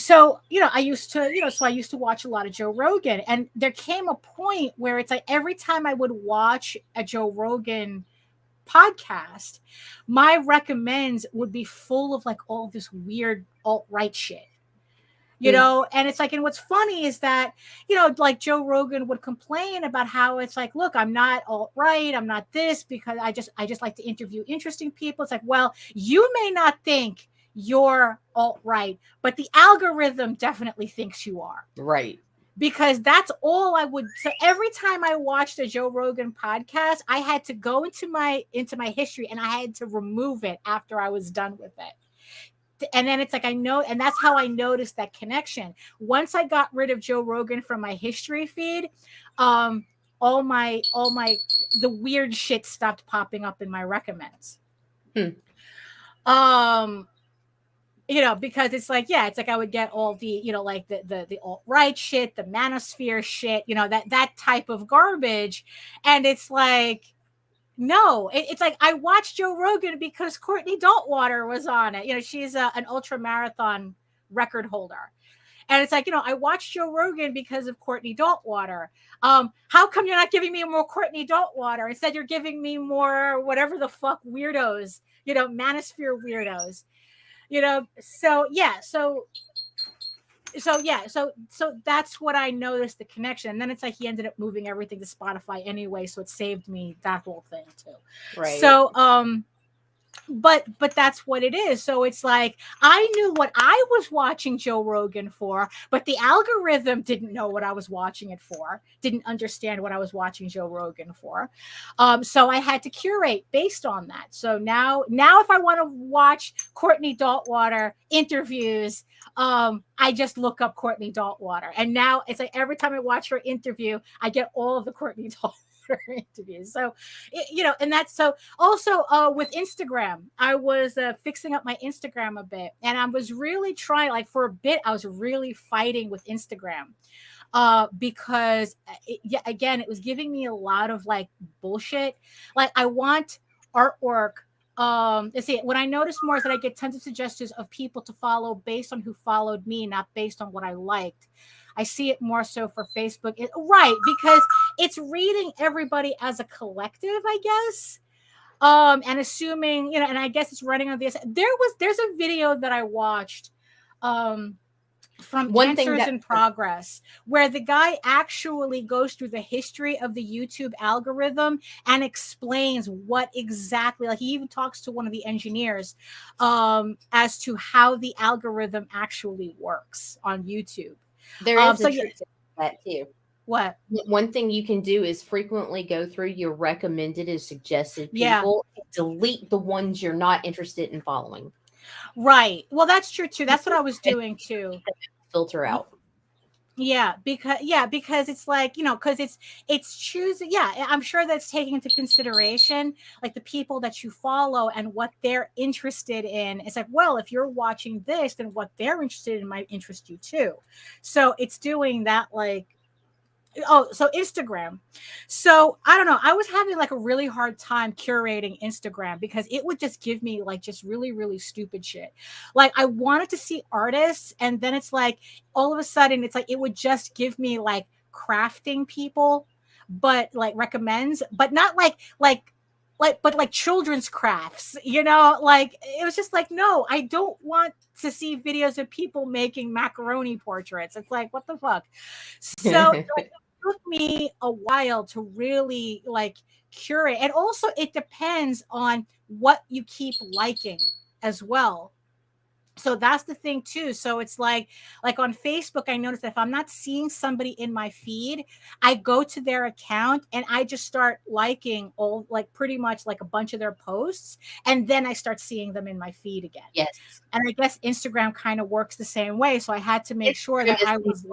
so, I used to watch a lot of Joe Rogan, and there came a point where it's like every time I would watch a Joe Rogan podcast, my recommends would be full of like all this weird alt-right shit. And it's like, and what's funny is that, like Joe Rogan would complain about how it's like, look, I'm not alt-right, I'm not this, because I just like to interview interesting people. It's like, well, you may not think you're alt-right, but the algorithm definitely thinks you are. Right. Because that's all I would. So every time I watched a Joe Rogan podcast, I had to go into my history, and I had to remove it after I was done with it. And then it's like, I know, and that's how I noticed that connection. Once I got rid of Joe Rogan from my history feed, all my the weird shit stopped popping up in my recommends. Because it's like, it's like I would get all the, like the alt-right shit, the manosphere shit, that type of garbage. And it's like, no, it's like I watched Joe Rogan because Courtney Daltwater was on it. She's an ultra marathon record holder. And it's like, I watched Joe Rogan because of Courtney Daltwater. How come you're not giving me more Courtney Daltwater? Instead, you're giving me more whatever the fuck weirdos, manosphere weirdos. So that's what I noticed, the connection. And then it's like he ended up moving everything to Spotify anyway, so it saved me that whole thing too. Right. So but that's what it is. So it's like I knew what I was watching Joe Rogan for, but the algorithm didn't know what I was watching it for, didn't understand what I was watching Joe Rogan for. So I had to curate based on that. So now if I want to watch Courtney Daltwater interviews, I just look up Courtney Daltwater. And now it's like every time I watch her interview, I get all of the Courtney Daltwater interviews. So, and that's so also with Instagram, I was fixing up my Instagram a bit, and I was really trying, like for a bit, I was really fighting with Instagram because again, it was giving me a lot of like bullshit. Like I want artwork. Let's see, what I noticed more is that I get tons of suggestions of people to follow based on who followed me, not based on what I liked. I see it more so for Facebook. Right, because it's reading everybody as a collective, I guess. And assuming, and I guess it's running on this. There's a video that I watched from Answers in Progress, where the guy actually goes through the history of the YouTube algorithm and explains what exactly, like he even talks to one of the engineers as to how the algorithm actually works on YouTube. There is a trick to that too. What? One thing you can do is frequently go through your recommended and suggested people and delete the ones you're not interested in following. Right. Well, that's true too. That's what I was doing too. Filter out. Yeah, because it's like, because it's choosing. Yeah, I'm sure that's taking into consideration like the people that you follow and what they're interested in. It's like, well, if you're watching this, then what they're interested in might interest you too. So it's doing that, like, so Instagram. So I don't know. I was having like a really hard time curating Instagram because it would just give me like just really, really stupid shit. Like I wanted to see artists, and then it's like all of a sudden it's like it would just give me like crafting people, but like recommends, but not but like children's crafts, like it was just like, no, I don't want to see videos of people making macaroni portraits. It's like, what the fuck? So it took me a while to really like curate. And also it depends on what you keep liking as well. So that's the thing too. So it's like on Facebook, I noticed that if I'm not seeing somebody in my feed, I go to their account and I just start liking all, like pretty much like a bunch of their posts. And then I start seeing them in my feed again. Yes. And I guess Instagram kind of works the same way. So I had to make sure that I was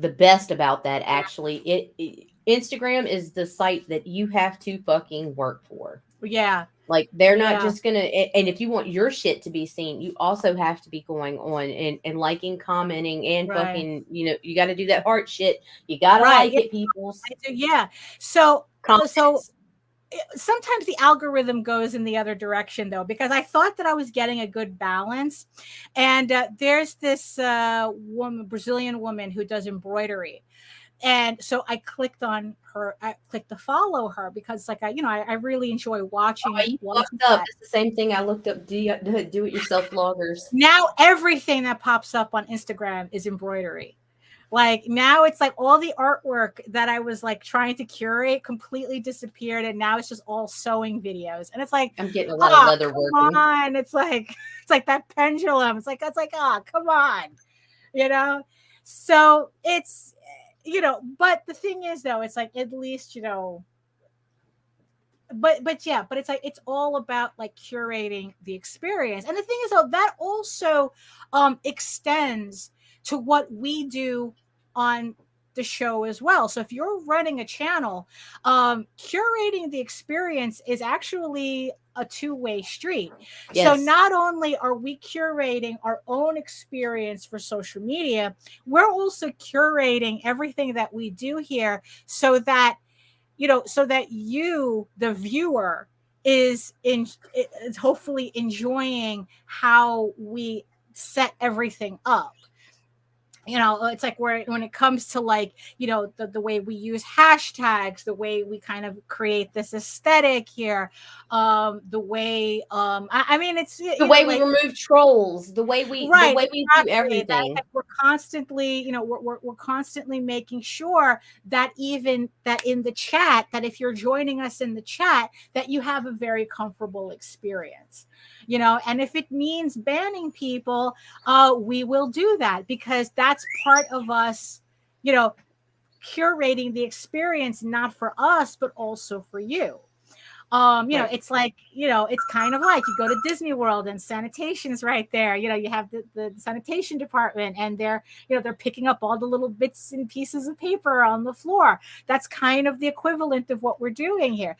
the best about that. Actually, Instagram is the site that you have to fucking work for. Yeah. Like they're not just gonna, and if you want your shit to be seen, you also have to be going on and liking, commenting, and fucking, you got to do that heart shit. You got to like it, people. Yeah. So sometimes the algorithm goes in the other direction though, because I thought that I was getting a good balance. And there's this Brazilian woman who does embroidery. And so I clicked on her. I clicked to follow her because, like, I really enjoy watching. Oh, you looked up. It's the same thing I looked up. Do it yourself vloggers. Now everything that pops up on Instagram is embroidery. Like now it's like all the artwork that I was like trying to curate completely disappeared, and now it's just all sewing videos. And it's like, I'm getting a lot of leather work. Come on, it's like that pendulum. It's like come on, So it's but the thing is though, it's like at least but it's like it's all about like curating the experience. And the thing is though, that also extends to what we do on the show as well. So if you're running a channel, curating the experience is actually a two-way street. Yes. So not only are we curating our own experience for social media, we're also curating everything that we do here so that you, the viewer, is hopefully enjoying how we set everything up. It's like when it comes to like, the way we use hashtags, the way we kind of create this aesthetic here, the way, it's the way we remove trolls, the way we do everything. We're constantly, we're constantly making sure that even that in the chat, that if you're joining us in the chat, that you have a very comfortable experience. And if it means banning people, we will do that, because that's part of us, curating the experience, not for us, but also for you. Right. It's like, it's kind of like you go to Disney World and sanitation's right there. You have the sanitation department, and they're picking up all the little bits and pieces of paper on the floor. That's kind of the equivalent of what we're doing here.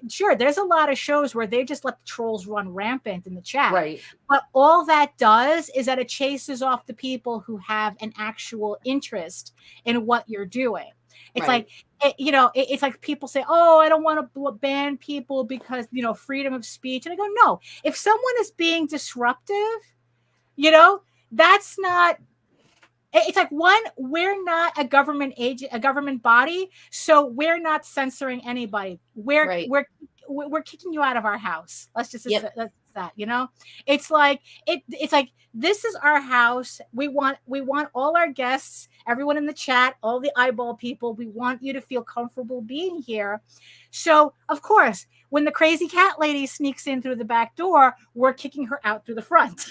Sure, there's a lot of shows where they just let the trolls run rampant in the chat. Right. But all that does is that it chases off the people who have an actual interest in what you're doing. It's right. Like, it's like people say, oh, I don't want to ban people because, freedom of speech. And I go, no, if someone is being disruptive, that's not. It's like, one, we're not a government agent, a government body, so we're not censoring anybody. We're kicking you out of our house. Let's just that's that. It's like it's like, this is our house. We want all our guests, everyone in the chat, all the eyeball people. We want you to feel comfortable being here. So of course, when the crazy cat lady sneaks in through the back door, we're kicking her out through the front.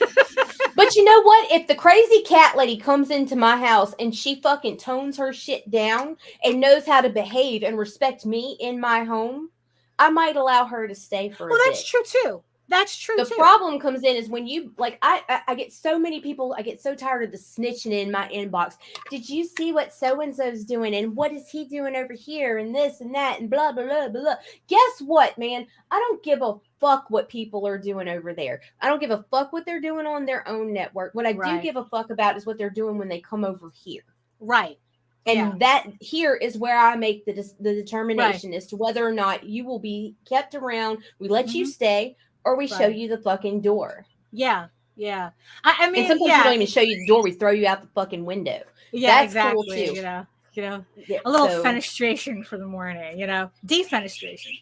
But you know what? If the crazy cat lady comes into my house and she fucking tones her shit down and knows how to behave and respect me in my home, I might allow her to stay for a bit. That's true too. That's true. The problem comes in is when you like, I get so many people, I get so tired of the snitching in my inbox. Did you see what so-and-so's doing? And what is he doing over here? And this and that and blah, blah, blah, blah. Guess what, man? I don't give a fuck what people are doing over there. I don't give a fuck what they're doing on their own network. What I do give a fuck about is what they're doing when they come over here. Right. And that here is where I make the determination as to whether or not you will be kept around. We let you stay. Or we show you the fucking door. Yeah, yeah. I mean, and sometimes we don't even show you the door. We throw you out the fucking window. Yeah, that's exactly. Cool too. A little fenestration for the morning. Defenestration.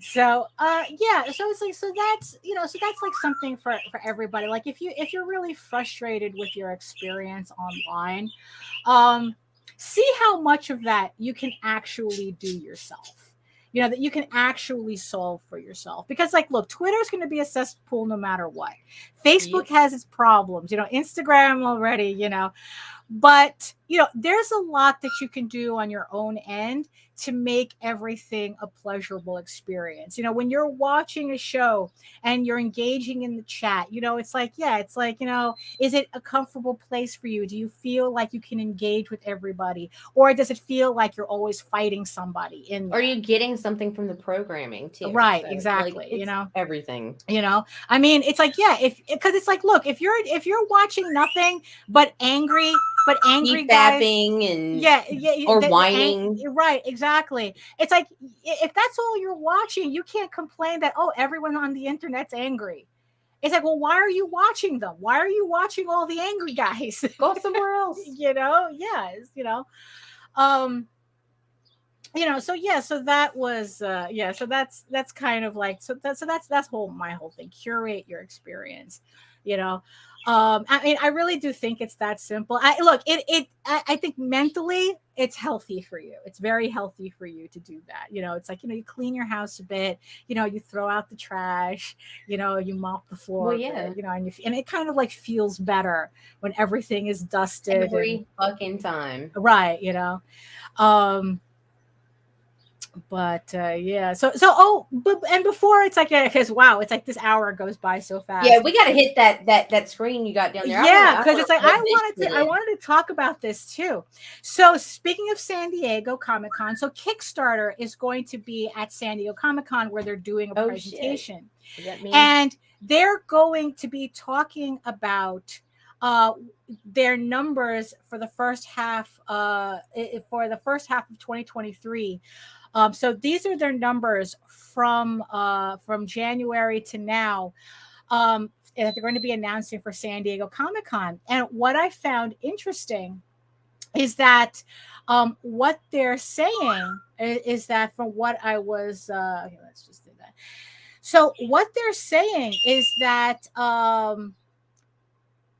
So it's like, so that's like something for everybody. Like if you're really frustrated with your experience online, see how much of that you can actually do yourself. That you can actually solve for yourself. Because, like, look, Twitter is going to be a cesspool no matter what. Facebook has its problems, Instagram already, But, there's a lot that you can do on your own end to make everything a pleasurable experience. When you're watching a show and you're engaging in the chat, it's like, is it a comfortable place for you? Do you feel like you can engage with everybody? Or does it feel like you're always fighting somebody in there? Are you getting something from the programming too? Right, so, exactly. Like, everything. I mean, it's like, because it's like, look, if you're watching nothing but angry but angry guys, and or whining. Right, exactly. It's like, if that's all you're watching, you can't complain that, oh, everyone on the internet's angry. It's like, well, why are you watching them? Why are you watching all the angry guys? Go somewhere else. Yes, so that was so that's kind of like, that's my whole thing. Curate your experience. I mean, I really do think it's that simple. I think mentally it's healthy for you. It's very healthy for you to do that. It's like, you clean your house a bit, you throw out the trash, you mop the floor, and it kind of like feels better when everything is dusted every fucking time. Right. But and before, it's like, because wow, it's like this hour goes by so fast. Yeah, we got to hit that screen you got down there. Because it's like, I wanted to talk about this too. So speaking of San Diego Comic-Con, so Kickstarter is going to be at San Diego Comic-Con, where they're doing a presentation, and they're going to be talking about their numbers for the first half of 2023. So these are their numbers from January to now. That they're going to be announcing for San Diego Comic-Con. And what I found interesting is that what they're saying is that, from what I was, let's just do that. So what they're saying is that,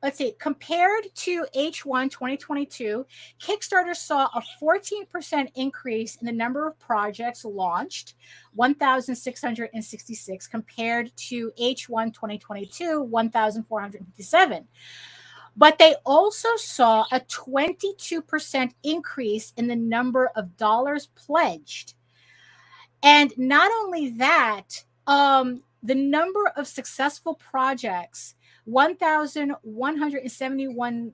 let's see, compared to H1 2022, Kickstarter saw a 14% increase in the number of projects launched, 1,666, compared to H1 2022, 1,457. But they also saw a 22% increase in the number of dollars pledged. And not only that, the number of successful projects, 1,171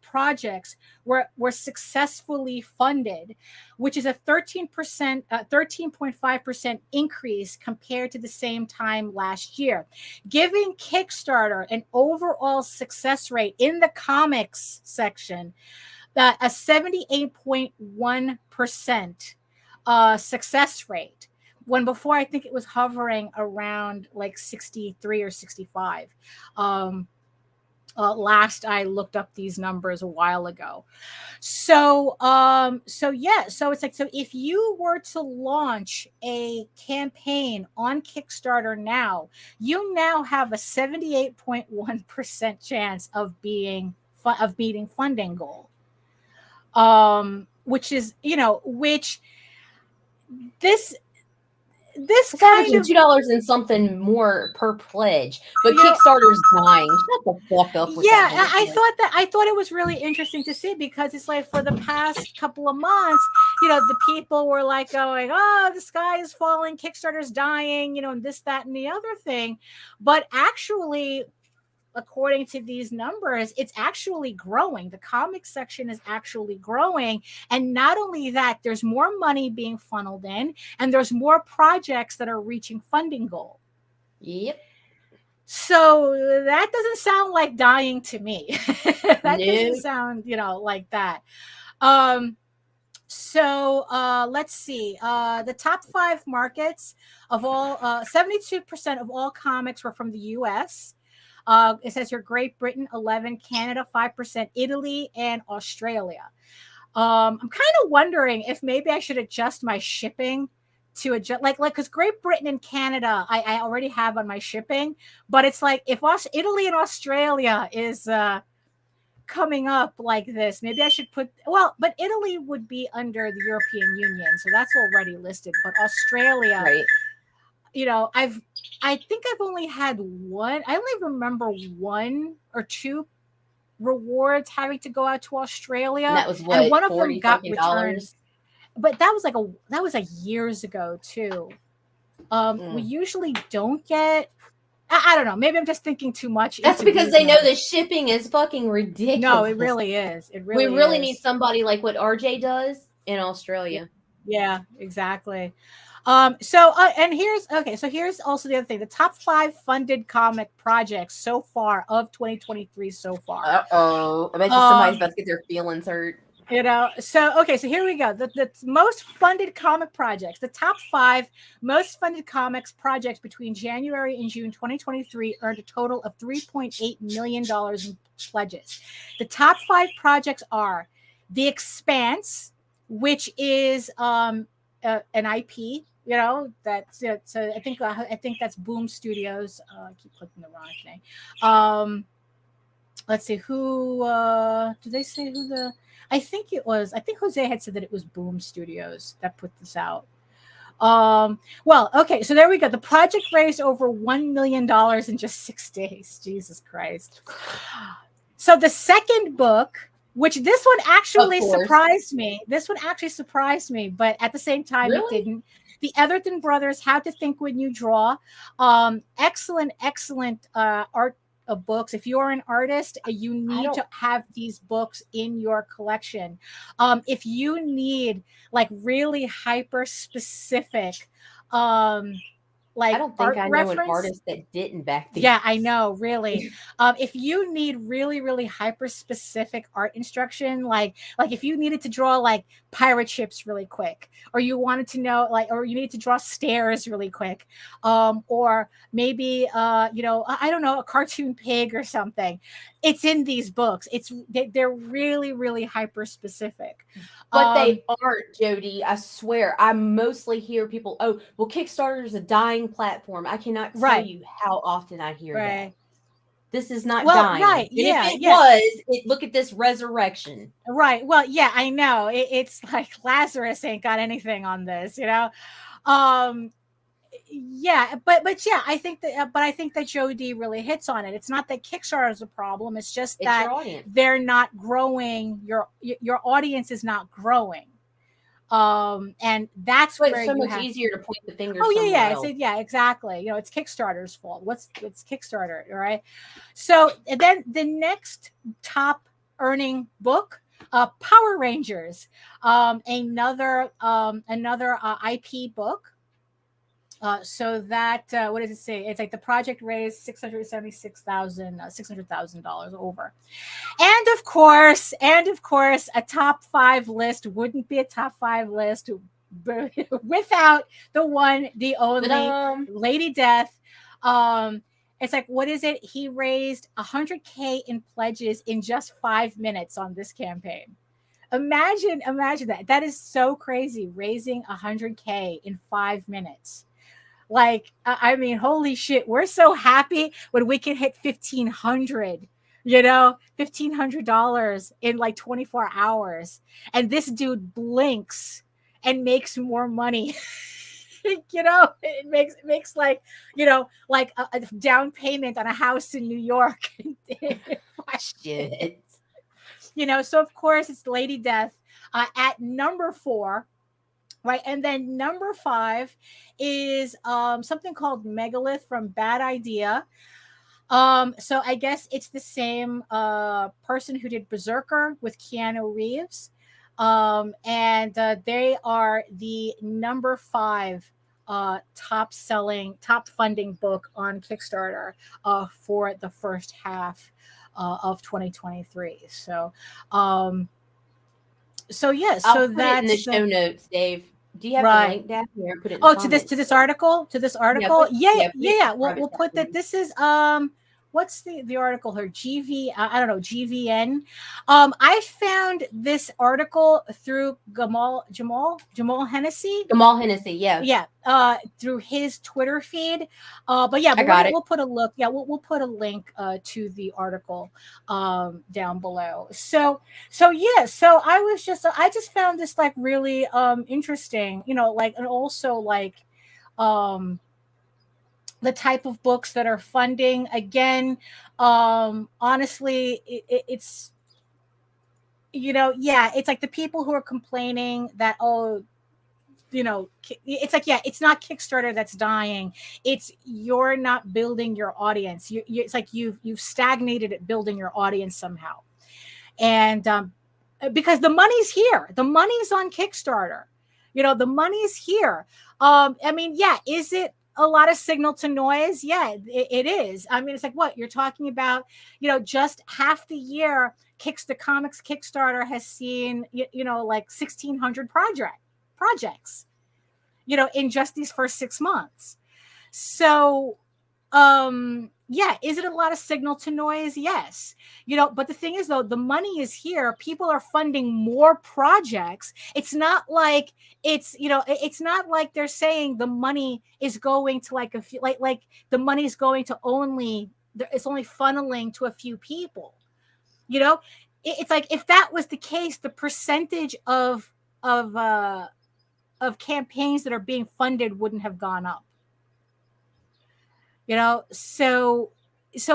projects were successfully funded, which is a 13.5% increase compared to the same time last year, giving Kickstarter an overall success rate in the comics section, a 78.1% success rate. When before, I think it was hovering around like 63 or 65. Last I looked up these numbers a while ago. So it's like, so if you were to launch a campaign on Kickstarter now, you now have a 78.1% chance of beating funding goal. Which is, this kind of $2 and something more per pledge, but Kickstarter's dying. Shut the fuck up. I thought it was really interesting to see, because it's like, for the past couple of months, the people were like going, oh, the sky is falling, Kickstarter's dying, and this, that, and the other thing. But actually, according to these numbers, it's actually growing. The comic section is actually growing. And not only that, there's more money being funneled in, and there's more projects that are reaching funding goal. Yep. So that doesn't sound like dying to me. Doesn't sound, like that. So let's see. The top 5 markets of all, 72% of all comics were from the U.S. It says here Great Britain 11, Canada 5%, Italy, and Australia. I'm kind of wondering if maybe I should adjust my shipping to adjust, like because Great Britain and Canada I already have on my shipping, but it's like, if Italy and Australia is coming up like this, maybe I should put, but Italy would be under the European Union, so that's already listed. But Australia, right. I think I've only had one. I only remember 1 or 2 rewards having to go out to Australia. And that was what, and one of them got returned. $40. But that was years ago too. We usually don't get. I don't know. Maybe I'm just thinking too much. That's because they know the shipping is fucking ridiculous. No, it really is. We really need somebody like what RJ does in Australia. Yeah, exactly. And here's also the other thing: the top 5 funded comic projects so far of 2023 so far. I bet you somebody's about to get their feelings hurt. So here we go. The most funded comic projects, the top 5 most funded comics projects between January and June 2023 earned a total of $3.8 million in pledges. The top 5 projects are The Expanse, which is an IP. So I think that's Boom Studios. I keep clicking the wrong thing. Let's see who did they say who the. I think Jose had said that it was Boom Studios that put this out. Well, okay, so there we go. The project raised over $1 million in just 6 days. Jesus Christ. So the second book, which this one actually surprised me. But at the same time, It didn't. The Etherton Brothers, How to Think When You Draw. Excellent art of books. If you're an artist, you need to have these books in your collection. If you need like really hyper specific I don't think I know an artist that didn't back then. Yeah, I know, really. If you need really, really hyper specific art instruction, like if you needed to draw like pirate ships really quick, or you wanted to know or you needed to draw stairs really quick, or maybe I don't know, a cartoon pig or something, it's in these books. They're really, really hyper specific. But they aren't, Jody. I swear. I mostly hear people, Kickstarter is a dying platform. I cannot tell you how often I hear that. This is not dying. Right. And if it was, look at this resurrection. Right. Well, yeah, I know. It's like Lazarus ain't got anything on this, Yeah, but yeah, I think that Jody really hits on it. It's not that Kickstarter is a problem. It's just that they're not growing. Your audience is not growing. And that's where it's so much easier to point the finger. Yeah, exactly. It's Kickstarter's fault. It's Kickstarter, all right? So and then the next top earning book, Power Rangers, another IP book. So that what does it say? It's like the project raised $600,000 over, and of course, a top 5 list wouldn't be a top 5 list without the one, the only Lady Death. It's like, what is it? He raised $100K in pledges in just 5 minutes on this campaign. Imagine that. That is so crazy. Raising $100K in 5 minutes. Like, I mean, holy shit, we're so happy when we can hit $1,500, $1,500 in like 24 hours. And this dude blinks and makes more money. It makes like a down payment on a house in New York. Shit. So of course it's Lady Death at number 4. Right. And then number 5 is something called Megalith from Bad Idea. So I guess it's the same person who did Berserker with Keanu Reeves. And they are the number 5 top funding book on Kickstarter for the first half of 2023. So yeah, I'll put it in the show notes, Dave. Do you have a link down here? Put it in the comments. to this article? Yeah. We'll put that. This is what's the article here? I don't know, GVN. I found this article through Jamal Hennessy. Jamal Hennessy, yeah. Yeah, through his Twitter feed. But yeah, we'll put a look. Yeah, we'll put a link to the article down below. So I just found this like really interesting, and also like the type of books that are funding. Again, honestly, it's it's like the people who are complaining that it's like, it's not Kickstarter that's dying. It's you're not building your audience. It's like you've stagnated at building your audience somehow, and because the money's here, the money's on Kickstarter. The money's here. I mean, yeah, is it a lot of signal to noise? Yeah, it is. I mean, it's like what you're talking about, just half the year, the comics Kickstarter has seen, like 1,600 projects, in just these first 6 months. So, yeah, is it a lot of signal to noise? Yes. But the thing is, though, the money is here. People are funding more projects. It's not like it's not like they're saying the money is going to like a few, like the money is going to it's only funneling to a few people. It's like, if that was the case, the percentage of campaigns that are being funded wouldn't have gone up. So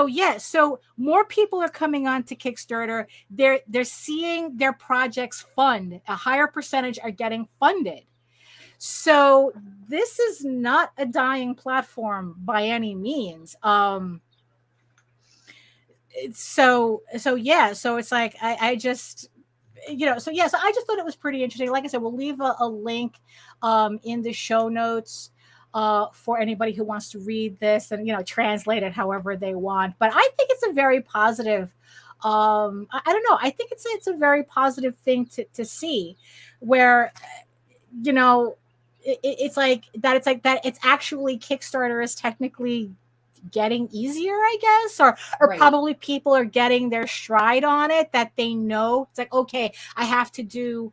yeah, so more people are coming on to Kickstarter. They're seeing their projects fund. A higher percentage are getting funded. So this is not a dying platform by any means. So yeah, so it's like I just so yeah, so I just thought it was pretty interesting. Like I said, we'll leave a link in the show notes for anybody who wants to read this and translate it however they want. But I think it's a very positive. I don't know. I think it's a very positive thing to see, where it's like that. It's like that. It's actually Kickstarter is technically getting easier, I guess, or right. Probably people are getting their stride on it, that they know it's like, okay, I have to do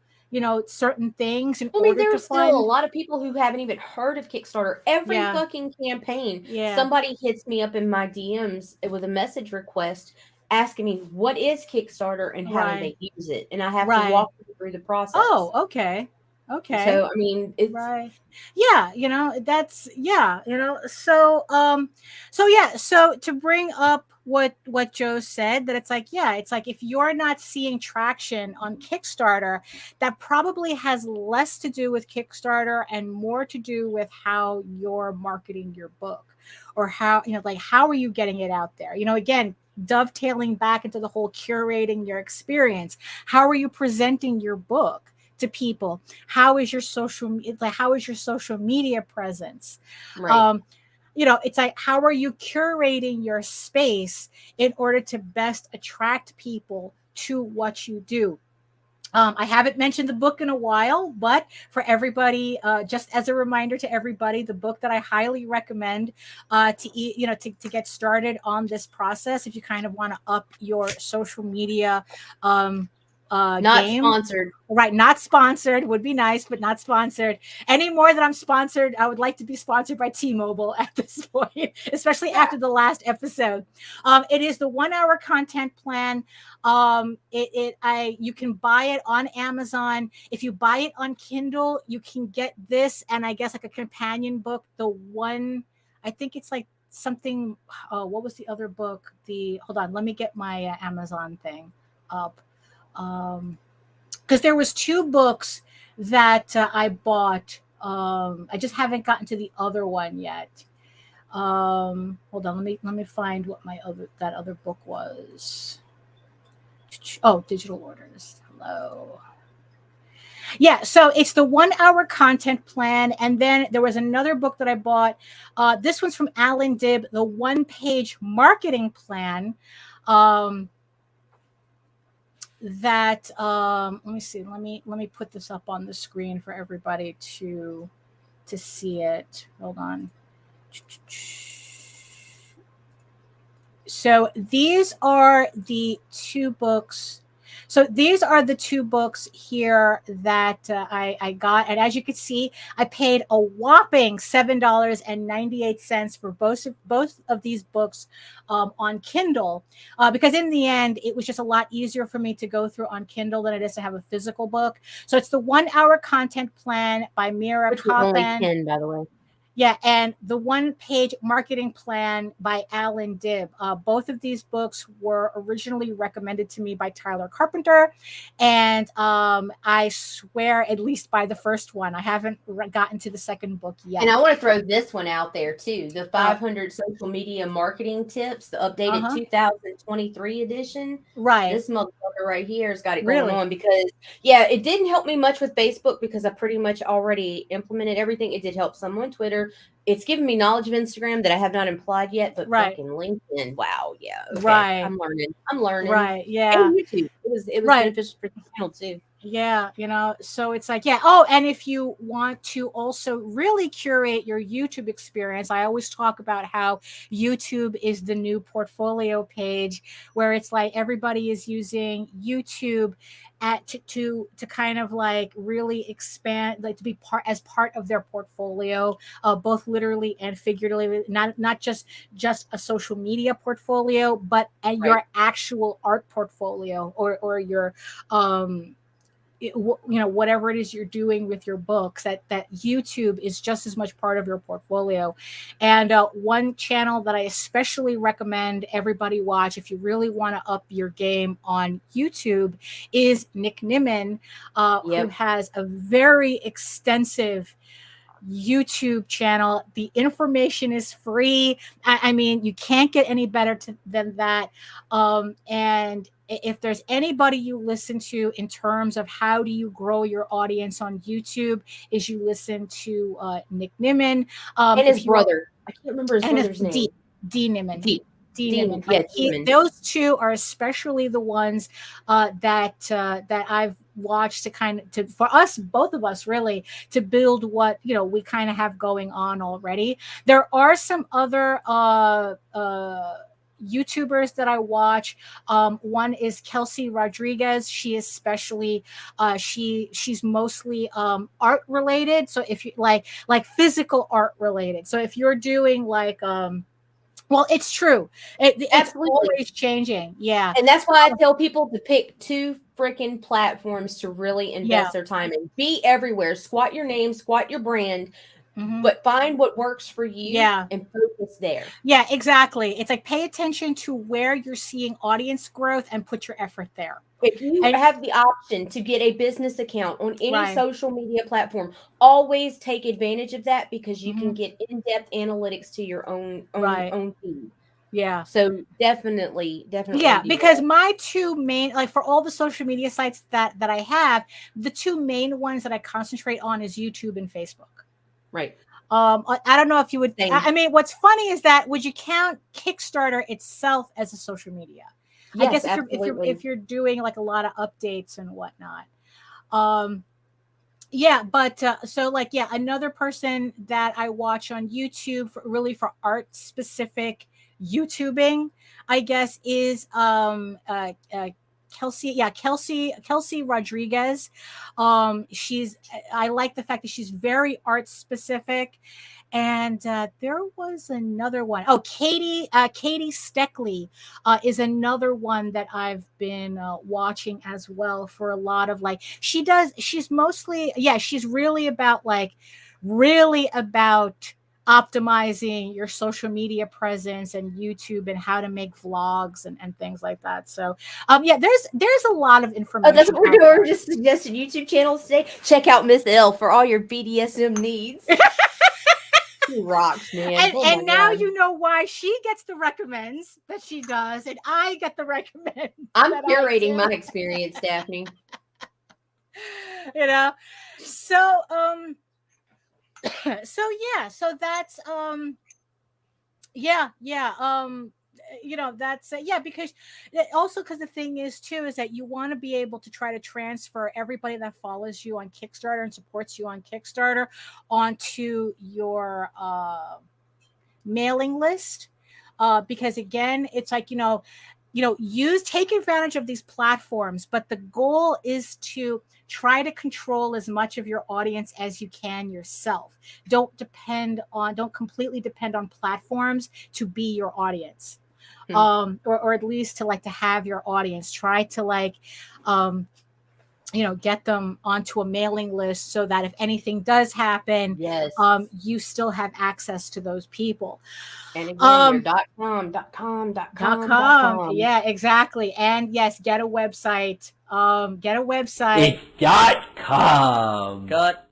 certain things in order to there's still a lot of people who haven't even heard of Kickstarter. Every fucking campaign, somebody hits me up in my DMs with a message request asking me what is Kickstarter and how do they use it, and I have to walk them through the process. Oh, okay. So I mean, it's that's so yeah, so to bring up what Joe said, that it's like if you're not seeing traction on Kickstarter, that probably has less to do with Kickstarter and more to do with how you're marketing your book, or how how are you getting it out there. Again, dovetailing back into the whole curating your experience. How are you presenting your book to people? How is your social media presence? Right. It's like, how are you curating your space in order to best attract people to what you do? I haven't mentioned the book in a while, but for everybody, just as a reminder to everybody, the book that I highly recommend to get started on this process, if you kind of want to up your social media not game. Sponsored. Right, not sponsored. Would be nice, but not sponsored. Any more than I'm sponsored, I would like to be sponsored by T-Mobile at this point, especially after the last episode. It is the 1 hour content plan. You can buy it on Amazon. If you buy it on Kindle, you can get this and I guess like a companion book. I think it's like something. What was the other book? Hold on, let me get my Amazon thing up. Because there was 2 books that I bought. I just haven't gotten to the other one yet. Hold on, let me find what that other book was. Oh, Digital Orders. Hello. Yeah, so it's the 1 hour content plan. And then there was another book that I bought. This one's from Alan Dibb, the 1-page marketing plan. That let me see. Let me put this up on the screen for everybody to see it. Hold on. So these are the 2 books. So these are the 2 books here that I got. And as you can see, I paid a whopping $7.98 for both of these books on Kindle, because in the end, it was just a lot easier for me to go through on Kindle than it is to have a physical book. So it's the 1 hour content plan by Mira Which was only 10, by the way. Yeah, and the one-page marketing plan by Alan Dibb. Both of these books were originally recommended to me by Tyler Carpenter, and I swear, at least by the first one, I haven't gotten to the second book yet. And I want to throw this one out there too: the 500 social media marketing tips, the updated 2023 edition. Right, this motherfucker right here has got it going on, because it didn't help me much with Facebook because I pretty much already implemented everything. It did help some on Twitter. It's given me knowledge of Instagram that I have not implied yet, but fucking LinkedIn, wow, okay. I'm learning. Right, yeah. And YouTube, it was beneficial for the channel too. Yeah, so it's like, oh, and if you want to also really curate your YouTube experience, I always talk about how YouTube is the new portfolio page, where it's like everybody is using YouTube to kind of like really expand, like to be part of their portfolio, both literally and figuratively, not just a social media portfolio, but your actual art portfolio, or your whatever it is you're doing with your books, that YouTube is just as much part of your portfolio. And one channel that I especially recommend everybody watch if you really want to up your game on YouTube is Nick Nimmin, who has a very extensive YouTube channel. The information is free. I mean, you can't get any better than that. And if there's anybody you listen to in terms of how do you grow your audience on YouTube, is you listen to Nick Nimmin. And his brother. I can't remember his brother's name. D. Nimmin. Demon. Those two are especially the ones that I've watched for us, both of us, really, to build what we kind of have going on already. There are some other YouTubers that I watch. One is Kelsey Rodriguez. She is especially she's mostly art related. So if you like physical art related. So if you're doing like well, it's true. It's always changing. Yeah. And that's why I tell people to pick 2 freaking platforms to really invest their time in. Be everywhere. Squat your name, squat your brand, but find what works for you and focus there. Yeah, exactly. It's like pay attention to where you're seeing audience growth and put your effort there. If you have the option to get a business account on any social media platform, always take advantage of that, because you can get in-depth analytics to your own feed. Yeah. So definitely. Yeah, because my 2 main, like for all the social media sites that I have, the 2 main ones that I concentrate on is YouTube and Facebook. Right. I don't know if you would. I mean, what's funny is that would you count Kickstarter itself as a social media? Yes, I guess if you're doing like a lot of updates and whatnot. Another person that I watch on YouTube for art specific YouTubing, I guess, is Kelsey Rodriguez. I like the fact that she's very art specific. And there was another one. Oh, Katie Steckley is another one that I've been watching as well, for a lot of she's mostly, she's really about optimizing your social media presence and YouTube and how to make vlogs and things like that. So there's a lot of information. Oh, that's what we're doing. We're just suggesting YouTube channels today. Check out Miss L for all your BDSM needs. She rocks, man. And now you know why she gets the recommends that she does, and I get the recommends. I'm curating my experience, Daphne. So that's because also, because the thing is too is that you want to be able to try to transfer everybody that follows you on Kickstarter and supports you on Kickstarter onto your mailing list, because again, it's like take advantage of these platforms, but the goal is to try to control as much of your audience as you can yourself. Don't completely depend on platforms to be your audience. Or at least to have your audience. Try to get them onto a mailing list so that if anything does happen, you still have access to those people. And again, your .com. Yeah, exactly. And yes, get a website. It's .com. Cut.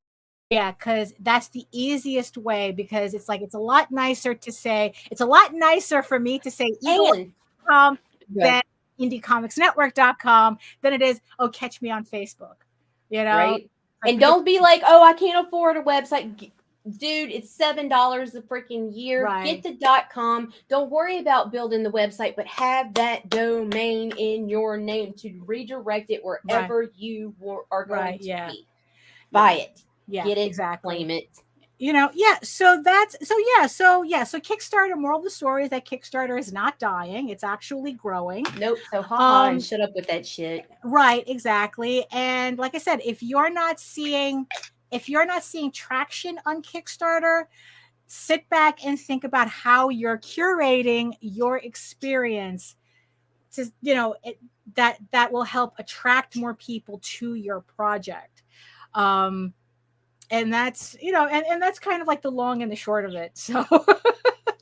Yeah, because that's the easiest way, because it's a lot nicer to say, it's a lot nicer for me to say eagle.com than indiecomicsnetwork.com than it is, catch me on Facebook. Right? And don't be like, I can't afford a website. Dude, it's $7 a freaking year. Right. Get the .com. Don't worry about building the website, but have that domain in your name to redirect it wherever you are going to be. Buy it. Yeah, get it, exactly. Claim it. So Kickstarter, moral of the story is that Kickstarter is not dying. It's actually growing. Nope. So and shut up with that shit. Right, exactly. And like I said, if you're not seeing traction on Kickstarter, sit back and think about how you're curating your experience to, that will help attract more people to your project. And that's, and that's kind of like the long and the short of it. So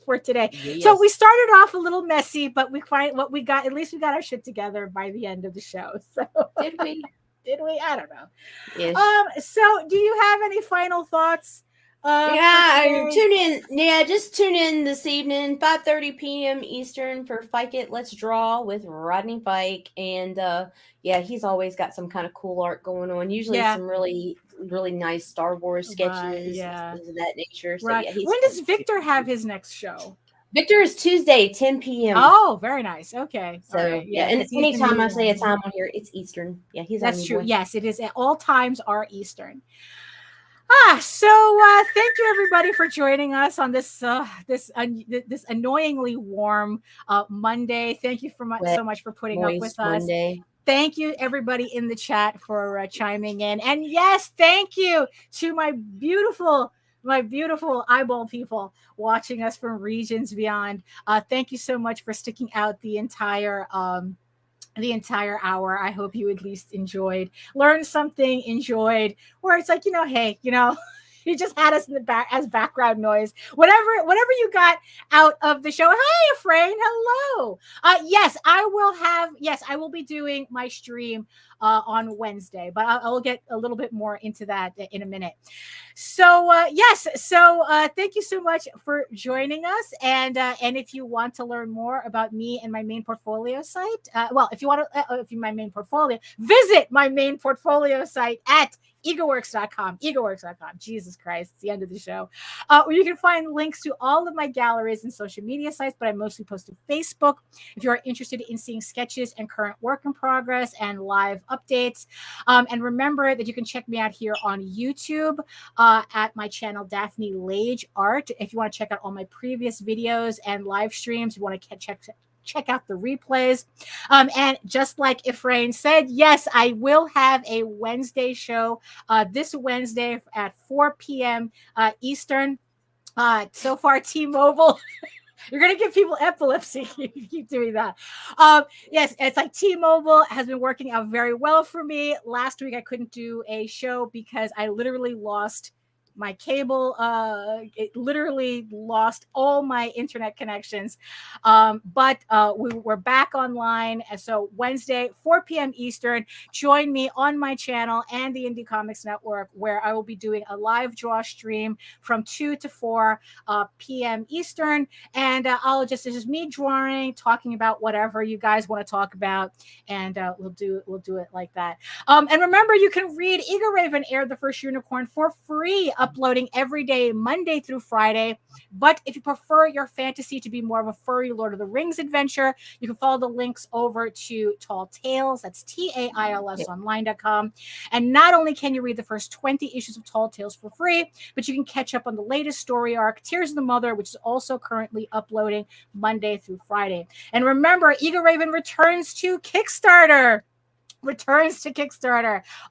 for today. Yes. So we started off a little messy, but we find what we got. At least we got our shit together by the end of the show. So did we? I don't know. Yes. So do you have any final thoughts? Tune in. Yeah, just tune in this evening, 5:30 p.m. Eastern for Fyke It Let's Draw with Rodney Fyke. And he's always got some kind of cool art going on. Usually some really, really nice Star Wars sketches, things of that nature. So, when does Victor have his next show? Victor is Tuesday, 10 p.m. Oh, very nice. Okay. So, and anytime I say a time on here, it's Eastern. Yeah, that's true. Yes, it is. All times are Eastern. So thank you everybody for joining us on this annoyingly warm Monday. Thank you so much for putting up with us. Monday. Thank you everybody in the chat for chiming in, and yes, thank you to my beautiful eyeball people watching us from regions beyond. Thank you so much for sticking out the entire hour. I hope you at least learned something, enjoyed, or it's like, hey, you just had us in the back as background noise. Whatever you got out of the show. Hey, Efrain, hello. Yes, I will be doing my stream on Wednesday, but I'll get a little bit more into that in a minute. So thank you so much for joining us. And if you want to learn more about me and my main portfolio site, my main portfolio, visit my main portfolio site at egoworks.com. Jesus Christ, it's the end of the show. Where you can find links to all of my galleries and social media sites, but I mostly post to Facebook. If you are interested in seeing sketches and current work in progress and live updates. And remember that you can check me out here on YouTube at my channel, Daphne Lage Art. If you want to check out all my previous videos and live streams, you want to check out the replays. And just like Efrain said, yes, I will have a Wednesday show this Wednesday at 4 p.m. Eastern. So far, T-Mobile. You're going to give people epilepsy if you keep doing that. Yes, it's like T-Mobile has been working out very well for me. Last week, I couldn't do a show because I literally lost my cable. It literally lost all my internet connections. But we're back online. And so Wednesday, 4 p.m. Eastern, join me on my channel and the Indie Comics Network, where I will be doing a live draw stream from 2 to 4 p.m. Eastern. And this is me drawing, talking about whatever you guys want to talk about. And we'll do it like that. And remember, you can read Eagle Raven Air the First Unicorn for free, uploading every day, Monday through Friday. But if you prefer your fantasy to be more of a furry Lord of the Rings adventure, you can follow the links over to Tall Tales. That's TAILS online.com. And not only can you read the first 20 issues of Tall Tales for free, but you can catch up on the latest story arc, Tears of the Mother, which is also currently uploading Monday through Friday. And remember, Eagle Raven returns to Kickstarter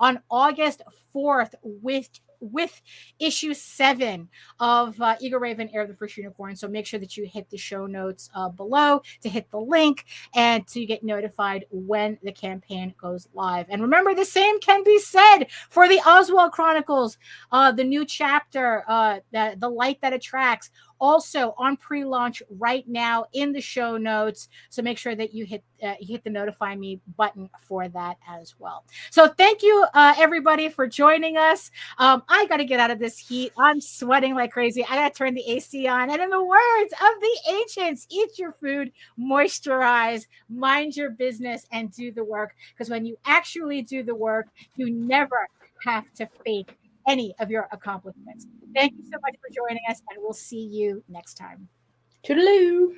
on August 4th with with issue 7 of Eagle Raven, Heir of the First Unicorn. So make sure that you hit the show notes below to hit the link and to get notified when the campaign goes live. And remember, the same can be said for the Oswald Chronicles, the new chapter, the Light That Attracts, also on pre-launch right now in the show notes. So make sure that you hit the notify me button for that as well. So thank you everybody for joining us. I got to get out of this heat. I'm sweating like crazy. I got to turn the AC on. And in the words of the ancients, eat your food, moisturize, mind your business, and do the work. Because when you actually do the work, you never have to fake any of your accomplishments. Thank you so much for joining us, and we'll see you next time. Toodaloo.